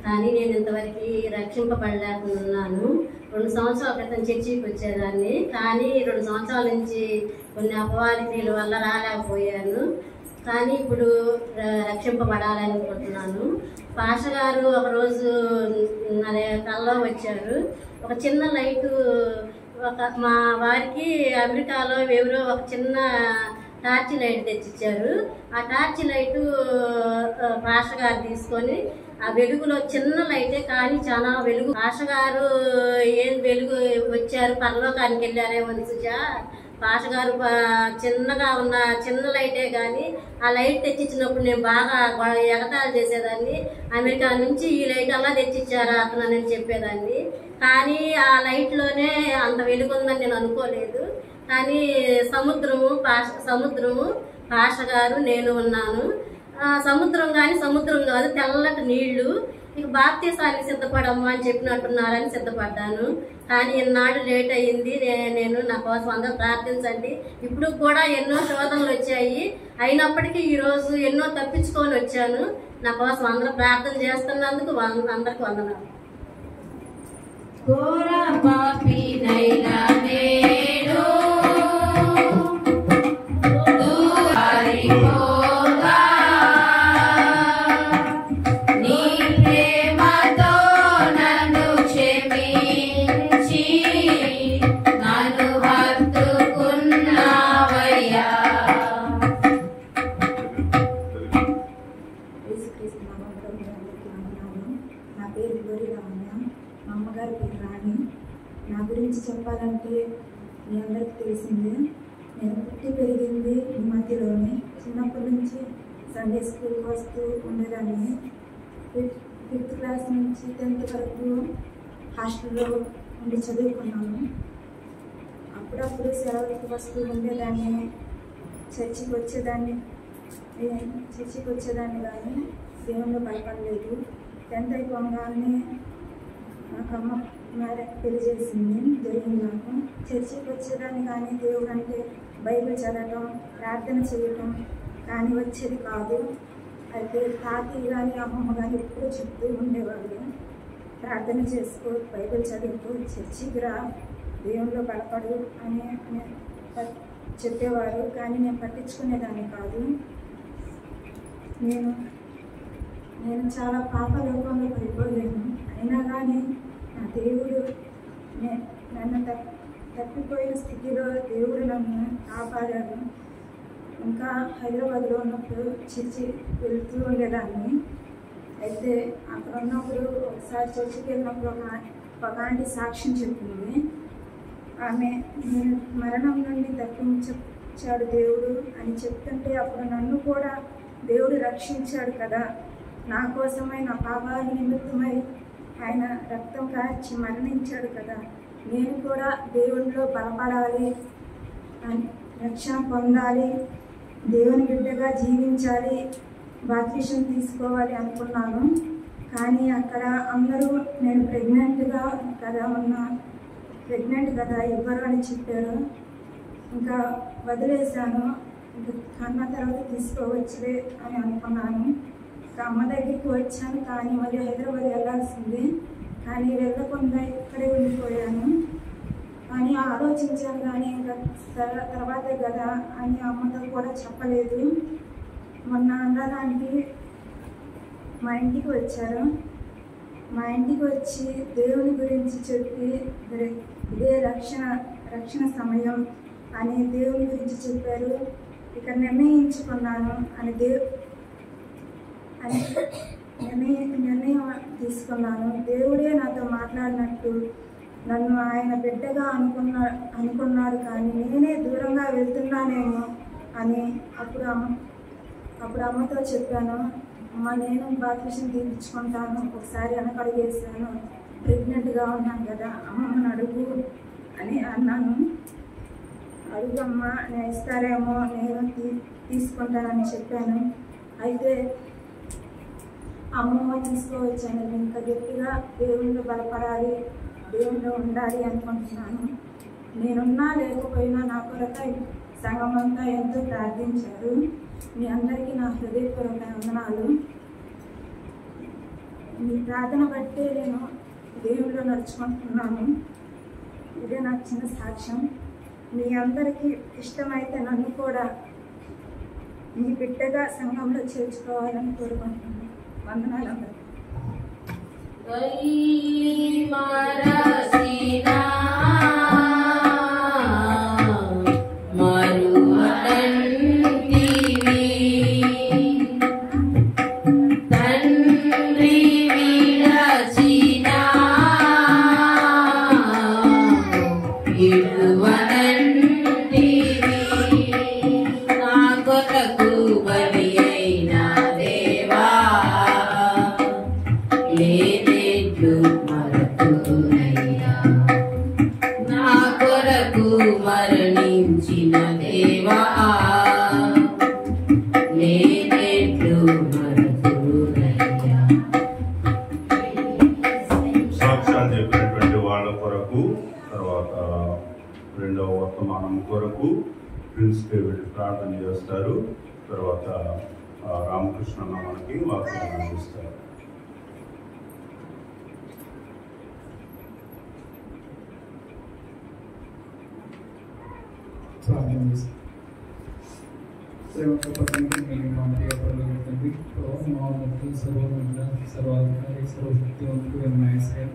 కానీ నేను ఇంతవరకు రక్షింపబడలేకున్నాను. 2 సంవత్సరాల క్రితం చర్చికి వచ్చేదాన్ని, కానీ 2 సంవత్సరాల నుంచి కొన్ని అపవాదికుల వల్ల రాలేకపోయాను. కానీ ఇప్పుడు రక్షింపబడాలనుకుంటున్నాను. పాస్టర్ గారు ఒకరోజు నా కల్లో వచ్చారు. ఒక చిన్న లైటు మా వారికి అమెరికాలో ఎవరో ఒక చిన్న టార్చ్ లైట్ తెచ్చిచ్చారు. ఆ టార్చ్ లైటు పాస్టర్ గారు తీసుకొని ఆ వెలుగులో చిన్న లైటే కానీ చాలా వెలుగు. పాస్టర్ గారు ఏం వెలుగు వచ్చారు, పరలోకానికి వెళ్ళారేమో సుజా. పాస్టర్ గారు చిన్నగా ఉన్న చిన్న లైటే కానీ ఆ లైట్ తెచ్చిచ్చినప్పుడు నేను బాగా ఎగతాళి చేసేదాన్ని. అమెరికా నుంచి ఈ లైట్ అలా తెచ్చిచ్చారా అతను అని చెప్పేదాన్ని. కానీ ఆ లైట్లోనే అంత వెలుగుందని నేను అనుకోలేదు. కానీ సముద్రము పాస్టర్ గారు నేను ఉన్నాను. సముద్రం కానీ సముద్రం కాదు, తెల్లటి నీళ్లు. ఇక బాప్తీసానికి సిద్ధపడమ్మా అని చెప్పినట్టున్నారని సిద్ధపడ్డాను. కానీ ఇన్నాళ్ళు లేట్ అయ్యింది. నేను నా కోసం అందరూ ప్రార్థించండి. ఇప్పుడు కూడా ఎన్నో శోధనలు వచ్చాయి. అయినప్పటికీ ఈరోజు ఎన్నో తప్పించుకొని వచ్చాను. నా కోసం అందరూ ప్రార్థన చేస్తున్నందుకు అందరికి వందనాలు. ఘోర పాపినైనా నేను దూరిపోగా నీ ప్రేమతో నన్ను క్షమించి నన్ను హత్తుకున్నావయ్యా. నా పేరు గోరి రామయ్య, మా అమ్మగారి పేరు రాణి. నా గురించి చెప్పాలంటే మీ అందరికీ తెలిసిందే. నేను పుట్టి పెరిగింది ఈ మధ్యలోనే. చిన్నప్పటి నుంచి సండే స్కూల్కి వస్తూ ఉండేదాన్ని. 5th క్లాస్ నుంచి 10th వరకు హాస్టల్లో ఉండి చదువుకున్నాను. అప్పుడప్పుడు సెలవులకు వస్తూ ఉండేదాన్ని. చర్చికి వచ్చేదాన్ని కానీ దేవుళ్ళు భయపడలేదు. 10th అయిపోగానే నాకు అమ్మ పెళ్లి జరిగింది నాకు. చర్చికి వచ్చేదాన్ని కానీ దేవుడు అంటే బైబిల్ చదవటం, ప్రార్థన చేయటం కానీ వచ్చేది కాదు. అయితే తాతయ్య కానీ అమ్మమ్మ కానీ ఎప్పుడూ చెప్తూ ఉండేవాళ్ళు, ప్రార్థన చేసుకో, బైబిల్ చదువుతూ, చర్చికి రా, దేవుళ్ళు బలపడు అని చెప్పేవారు. కానీ నేను పట్టించుకునేదాన్ని కాదు. నేను చాలా పాప లోకంలో పడిపోయాను. అయినా కానీ నా దేవుడు నన్ను తప్పిపోయిన స్థితిలో దేవుడు నన్ను కాపాడాడు. ఇంకా హైదరాబాద్లో ఉన్నప్పుడు చర్చి వెళ్తూ ఉండేదాన్ని. అయితే అక్కడ ఉన్నప్పుడు ఒకసారి చర్చికి వెళ్ళినప్పుడు ఒక ఆంటీ సాక్ష్యం చెప్పింది. ఆమె నేను మరణం నుండి తప్పించాడు దేవుడు అని చెప్తుంటే అప్పుడు నన్ను కూడా దేవుడు రక్షించాడు కదా, నా కోసమై నా పాపాల నిమిత్తమై ఆయన రక్తం కార్చి మరణించాడు కదా, నేను కూడా దేవునిలో బలపడాలి, రక్షణ పొందాలి, దేవుని బిడ్డగా జీవించాలి, బాప్తిసం తీసుకోవాలి అనుకున్నాను. కానీ అక్కడ అందరూ నేను ప్రెగ్నెంట్ కదా ఇవ్వరు అని చెప్పారు. ఇంకా వదిలేశాను. ఇంకా కన్న తర్వాత తీసుకోవచ్చులే అని అనుకున్నాను. ఇంకా అమ్మ దగ్గరికి వచ్చాను. కానీ మళ్ళీ హైదరాబాద్ వెళ్ళాల్సింది. కానీ వెళ్ళకుండా ఇక్కడే ఉండిపోయాను. కానీ ఆలోచించాను కానీ ఇంకా తర్వాతే కదా అని అమ్మతో కూడా చెప్పలేదు. మొన్న అన్నదానికి మా ఇంటికి వచ్చారు. మా ఇంటికి వచ్చి దేవుని గురించి చెప్పి ఇదే రక్షణ సమయం అని దేవుని గురించి చెప్పారు. ఇక నిర్ణయించుకున్నాను అని నిర్ణయం తీసుకున్నాను. దేవుడే నాతో మాట్లాడినట్టు నన్ను ఆయన బిడ్డగా అనుకున్నాడు. కానీ నేనే దూరంగా వెళ్తున్నానేమో అని అప్పుడు అమ్మతో చెప్పాను. అమ్మ నేను బాప్తిసం తీర్చుకుంటాను, ఒకసారి వెనకడుగేసాను, ప్రెగ్నెంట్గా ఉన్నాను కదా, అమ్మమ్మని అడుగు అని అన్నాను. అడుగమ్మ నేను ఇస్తారేమో, నేను తీసుకుంటానని చెప్పాను. అయితే అమ్మమ్మ తీసుకోవచ్చాను. ఇంకా గట్టిగా దేవుళ్ళు బలపడాలి, దేవుళ్ళు ఉండాలి అనుకుంటున్నాను. నేనున్నా లేకపోయినా నా కొరకై సంఘం అంతా ఎంతో ప్రార్థించారు. మీ అందరికీ నా హృదయపూర్వక వందనాలు. మీ ప్రార్థన బట్టే నేను దేవుళ్ళు నడుచుకుంటున్నాను. ఇదే నాకు చిన్న సాక్ష్యం. మీ అందరికీ ఇష్టమైతే నన్ను కూడా మీ బిడ్డగా సంఘంలో చేర్చుకోవాలని కోరుకుంటున్నాను. వందనాలు అందరికీ. లేనెట్లు మరతునయ్యా వీళ్ళు ప్రార్థన చేస్తారు. తర్వాత రామకృష్ణ మనకి వాగ్దానం అందిస్తారు. ప్రార్థన చేస్తాం. సేవక పత్రిక మీరు మా ప్రియపరులండి మహోన్నత సర్వోన్నత సర్వాధికారి సర్వశక్తివంతుడు న్యాయస్థాయి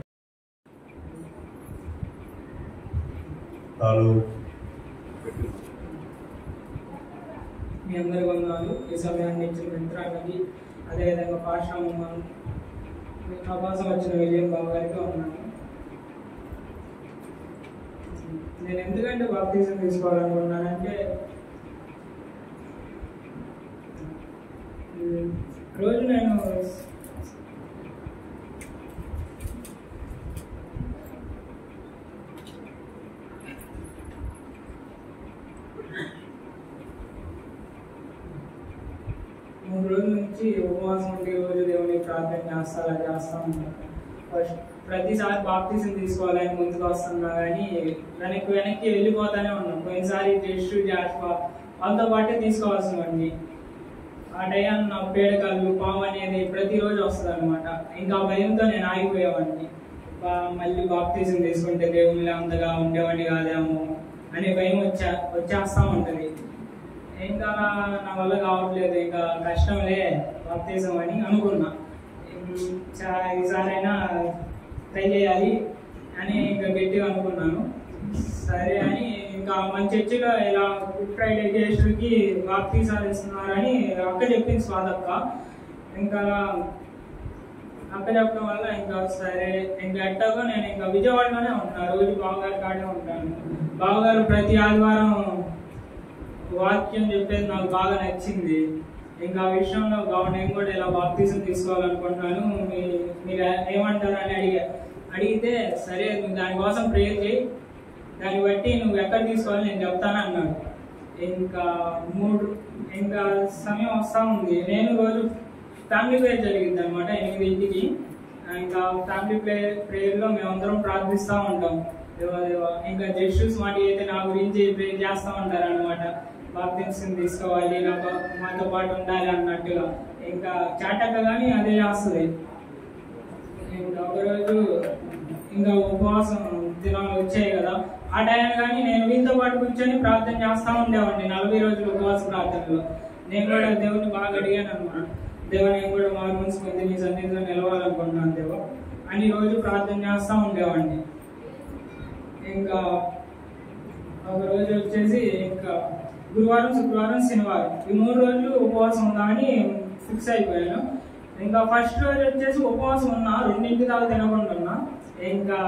మీ అందరి వందనాలు. ఈ సమయాన్ని ఇచ్చిన మిత్రానికి, అదేవిధంగా పాఠశాల అవకాశం వచ్చిన విజయం బాబు గారికి ఉన్నాను. నేను ఎందుకంటే బాప్టిజం తీసుకోవాలనుకున్నానంటే, రోజు నేను మూడు రోజుల నుంచి ఉపవాసం ఉండి రోజు దేవుని ప్రార్థన చేస్తా ఉంటాను. ఫస్ట్ ప్రతిసారి బాప్టిజం తీసుకోవాలని ముందుకు వస్తున్నా కానీ వెనక్కి వెళ్ళిపోతానే ఉన్నాను. కొన్నిసారి జస్టు జాస్పా వాళ్ళతో పాటే తీసుకోవాల్సినవన్నీ. ఆ టైం నా పేడకాలు పాము అనేది ప్రతిరోజు వస్తుంది అనమాట. ఇంకా భయంతో నేను ఆగిపోయేవాడిని. మళ్ళీ బాప్టిజం తీసుకుంటే దేవుళ్ళు అంతగా ఉండేవాడిని కాదేమో అనే భయం వచ్చేస్తూ ఉంటుంది. ఇంకా నా వల్ల కావట్లేదు, ఇంకా కష్టంలే బాప్టిజం అని అనుకున్నా. ఈసారైనా ట్రై చేయాలి అని ఇంకా గట్టిగా అనుకున్నాను. సరే అని ఇంకా మన చర్చిలో ఇలా గుడ్ ఫ్రైడే చేసేకి బాప్టిజాలు ఇస్తున్నారని అక్క చెప్పింది స్వాదక్క. ఇంకా అక్క చెప్పడం వల్ల ఇంకా సరే ఇంకా ఎట్టాగో నేను ఇంకా విజయవాడలోనే ఉంటాను. రోజు బావగారి కాడే ఉంటాను. బావగారు ప్రతి ఆదివారం వాక్యం చెప్పేది నాకు బాగా నచ్చింది. ఇంకా ఆ విషయంలో నేను కూడా ఇలా బాప్టిజం తీసుకోవాలనుకుంటున్నాను, మీరు ఏమంటారు అని అడిగితే సరే నువ్వు దానికోసం ప్రేయర్ చేయి, దాన్ని బట్టి నువ్వు ఎక్కడ తీసుకోవాలి నేను చెప్తాను అన్నాడు. ఇంకా సమయం వస్తూ ఉంది. నేను రోజు ఫ్యామిలీ ప్రేయర్ జరిగింది అనమాట 8కి. ఇంకా ఫ్యామిలీ ప్రేయర్లో మేమందరం ప్రార్థిస్తూ ఉంటాం. ఇంకా జస్టిస్ మాట అయితే నా గురించి ప్రేయర్ చేస్తూ ఉంటారు అనమాట. బాప్టిజం తీసుకోవాలి, నాకు మాతో పాటు ఉండాలి అన్నట్టుగా. ఇంకా చాటక్క కానీ అదే చేస్తుంది. ఇంకా ఒకరోజు ఇంకా ఉపవాసం దినాలు వచ్చాయి కదా, ఆ టైం కానీ నేను వీళ్ళతో పాటు కూర్చొని ప్రార్థన చేస్తూ ఉండేవాడిని. 40 రోజులు ఉపవాస ప్రార్థనలో నేను కూడా దేవుని బాగా అడిగాను అనమాట. దేవ నేను కూడా మారు మనసు పొంది నీ సన్నిధిలో నిలవాలనుకుంటున్నాను దేవ అని రోజు ప్రార్థన చేస్తూ ఉండేవాడిని. ఇంకా ఒక రోజు వచ్చేసి ఇంకా గురువారం, శుక్రవారం, శనివారం ఈ 3 రోజులు ఉపవాసం ఉందామని ఫిక్స్ అయిపోయాను. ఇంకా ఫస్ట్ రోజు వచ్చేసి ఉపవాసం ఉన్నా, 2 దాకా తినకుండా ఉన్నా. ఇంకా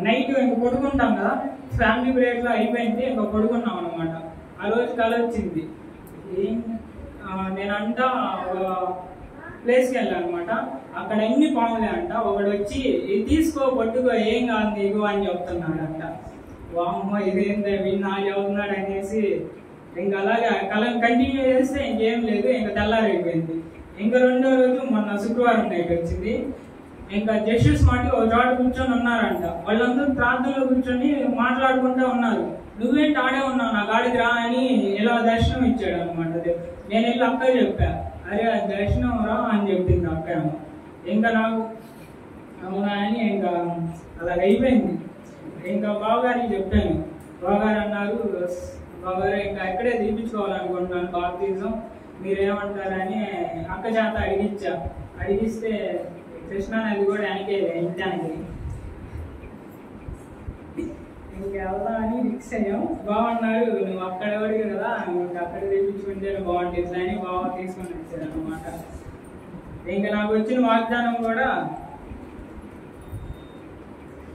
నైట్ ఇంకా పడుకుంటాం కదా, ఫ్యామిలీ ప్రేయర్లో అయిపోయింది, ఇంకా పడుకున్నాం అనమాట. ఆ రోజు కల వచ్చింది. నేనంట ఒక ప్లేస్కి వెళ్ళాను అనమాట. అక్కడ ఎన్ని పాములే అంట. ఒకడు వచ్చి ఇది తీసుకో, పట్టుకో, ఏం కాదు నీకు అని చెప్తున్నాడంట. వామ్మో ఇదేంటే వీళ్ళు చదువుతున్నాడు అనేసి ఇంకా అలాగే కలం కంటిన్యూ చేస్తే ఇంకేం లేదు. ఇంకా తెల్లారైపోయింది. ఇంకా 2వ రోజు మొన్న శుక్రవారం నైట్ వచ్చింది. ఇంకా జస్టిస్ మాట ఒక చోట కూర్చొని ఉన్నారంట. వాళ్ళందరూ ప్రార్థనలో కూర్చొని మాట్లాడుకుంటూ ఉన్నారు. నువ్వేంటి ఆడే ఉన్నావు, నా గాడికి రా అని ఇలా దర్శనం ఇచ్చాడు అనమాట. నేను వెళ్ళి అక్క చెప్పా, అరే దర్శనం రా అని చెప్పింది అక్క. ఇంకా నాకు అవునా అని ఇంకా అలాగ అయిపోయింది. ఇంకా బావగారికి చెప్పాను. బావగారు అన్నారు, బావగారు ఇంకా ఎక్కడే తీపించుకోవాలనుకుంటున్నాను బాప్టిజం, మీరేమంటారని అక్క చేత అడిగిస్తే కృష్ణానది కూడా వెనకేది ఇంటానికి. ఇంకా వెళ్దామని ఫిక్స్ అయ్యాం. బాగున్నారు, నువ్వు అక్కడ పడి కదా, ఇంకా అక్కడ తెప్పించుకుంటే బాగుంటుంది అని బాగా తీసుకొని వచ్చాడు అనమాట. ఇంకా నాకు వచ్చిన వాగ్దానం కూడా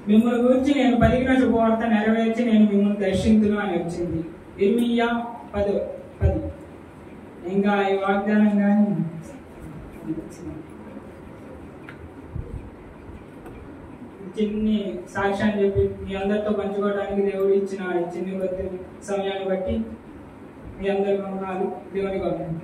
మిమ్మల్ని గురించి నేను పలికిన శుభవార్త నెరవేర్చి నేను మిమ్మల్ని దర్శించును అని వచ్చింది. ఇర్మియా 10:10. ఇంకా ఈ వాగ్దానం కానీ చిన్ని సాక్ష్యాన్ని చెప్పి మీ అందరితో పంచుకోవడానికి దేవుడు ఇచ్చిన చిన్ని కొద్ది సమయాన్ని బట్టి మీ అందరి వందనాలు. దేవునికి వందనాలు.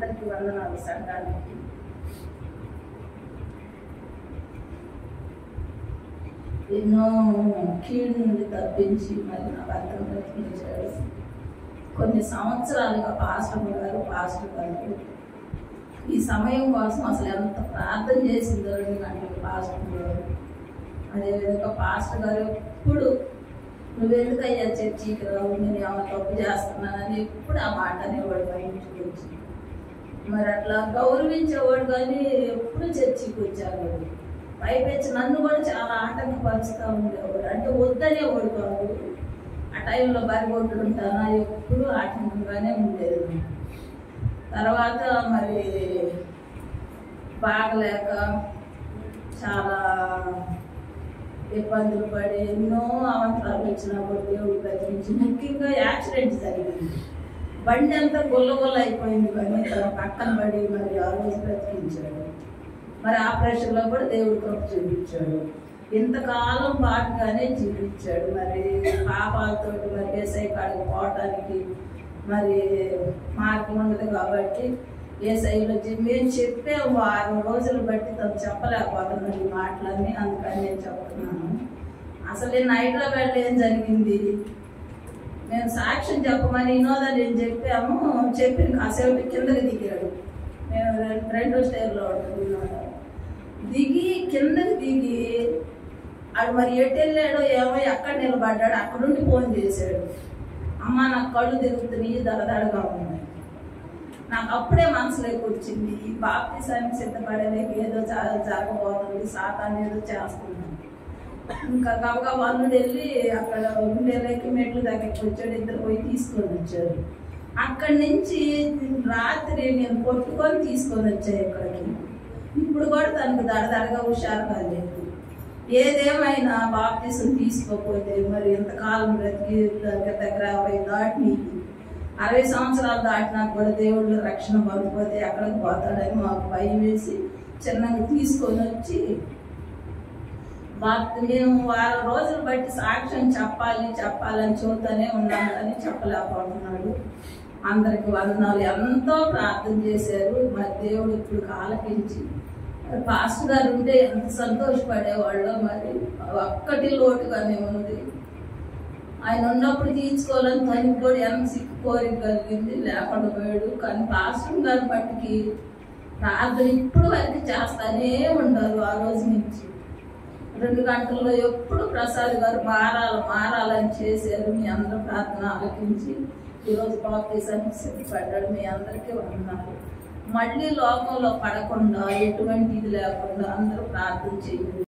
అందరికీ వందనాలు సంఘానికి. ఎన్నో కీడు నుండి తప్పించి మరి నా భర్తను బ్రతికించాడు. కొన్ని సంవత్సరాలుగా పాస్టర్ గారు ఈ సమయం కోసం అసలు ఎంత ప్రార్థన చేసిందో 2 గంటలకు పాస్టర్ గారు. అదేవిధంగా పాస్టర్ గారు ఎప్పుడు నువ్వెందుకయ్యా చర్చికి రావు, నేను ఏమైనా తప్పు చేస్తున్నానని ఎప్పుడు ఆ మాట అనేవాడు బయటికి వచ్చి. మరి అట్లా గౌరవించేవాడు కానీ ఎప్పుడు చర్చికి వచ్చేవాడు. పైపెచ్చి నన్ను కూడా చాలా ఆటంకపరుస్తూ ఉండేవాడు. అంటే వద్దనేవాడు కాదు, ఆ టైంలో బరిగొడ్డు ఉంటానా ఎప్పుడు ఆటంకంగానే ఉండేది. తర్వాత మరి బాగలేక చాలా ఇబ్బందులు పడి ఎన్నో అవంతరాలు వచ్చినప్పుడు దేవుడు బ్రతికించి, ముఖ్యంగా యాక్సిడెంట్ జరిగింది. బండి అంతా గుల్లగుల్ల అయిపోయింది కానీ తన పక్కన పడి మరి ఆ రోజు బ్రతికించాడు. మరి ఆపరేషన్లో కూడా దేవుడు కృప చూపించాడు. ఇంతకాలం పాటుగానే జీవించాడు. మరి పాపాలతో మరి ఏసై కాడికి పోవటానికి మరి మార్గం ఉండదు కాబట్టి ఏసైలో మేము చెప్పే 6 రోజులు బట్టి తను చెప్పలేకపోతున్నాడు ఈ మాటలన్నీ. అందుకని నేను చెప్తున్నాను. అసలు నేను హైదరాబాద్లో ఏం జరిగింది, మేము సాక్ష్యం చెప్పమని వినోదా నేను చెప్పాము. చెప్పిన కాసేపు కిందకి దిగాడు. మేము 2వ స్టేర్లో ఉంటుంది వినోదా. దిగి కిందకి దిగి ఆడు మరి ఎటు వెళ్ళాడో ఏమో ఎక్కడ నిలబడ్డాడు, అక్కడ నుండి ఫోన్ చేశాడు. అమ్మ నాకు కళ్ళు తిరుగుతున్నాయి, దడదడగా ఉన్నాయి. నాకు అప్పుడే మనసులోకి వచ్చింది, ఈ బాప్తిసానికి సిద్ధపడలేక ఏదో జరగబోతుంది, సాతాను ఏదో చేస్తున్నాను. ఇంకా గబగా వాళ్ళు వెళ్ళి అక్కడ ఉండేలేక మెట్లు దగ్గరికి వచ్చాడు. 2 పోయి తీసుకొని వచ్చారు. అక్కడి నుంచి రాత్రి నేను కొట్టుకొని తీసుకొని వచ్చాను ఇక్కడికి. ఇప్పుడు కూడా తనకు దడదడగా హుషారు కాలేదు. ఏదేమైనా బాప్తిసం తీసుకోకపోతే మరి ఎంతకాలం బ్రతికి దగ్గర 60 సంవత్సరాలు దాటినా కూడా దేవుళ్ళు రక్షణ పొందిపోతే ఎక్కడికి పోతాడని మాకు భయం వేసి చిన్నగా తీసుకొని వచ్చి మేము 6 రోజులు బట్టి సాక్ష్యం చెప్పాలని చూస్తూనే ఉన్నాను కానీ చెప్పలేకపోతున్నాడు. అందరికి వందనాలు. ఎంతో ప్రార్థన చేశారు. మరి దేవుడు ఇప్పుడు ఆలకించి పాస్టర్ గారు ఉంటే ఎంత సంతోషపడేవాళ్ళు. మరి ఒక్కటి లోటుగానే ఉంది. ఆయన ఉన్నప్పుడు తీర్చుకోవాలని తనకి కూడా ఎంత సిక్కు కోరిక కలిగింది, లేకుండా పోయాడు. కానీ పాస్టర్ గారి బట్టికి ప్రార్థన ఇప్పుడు వరకు చేస్తానే ఉంటారు. ఆ రోజు నుంచి 2 గంటల్లో ఎప్పుడు ప్రసాద్ గారు మారాలని చేశారు. మీ అందరూ ప్రార్థన ఆలకించి ఈరోజు బాప్తిసానికి సిద్ధపడ్డాడు. మీ అందరికీ వందనాలు. మళ్ళీ లోకంలో పడకుండా ఎటువంటి ఇది లేకుండా అందరూ ప్రార్థన చేయండి.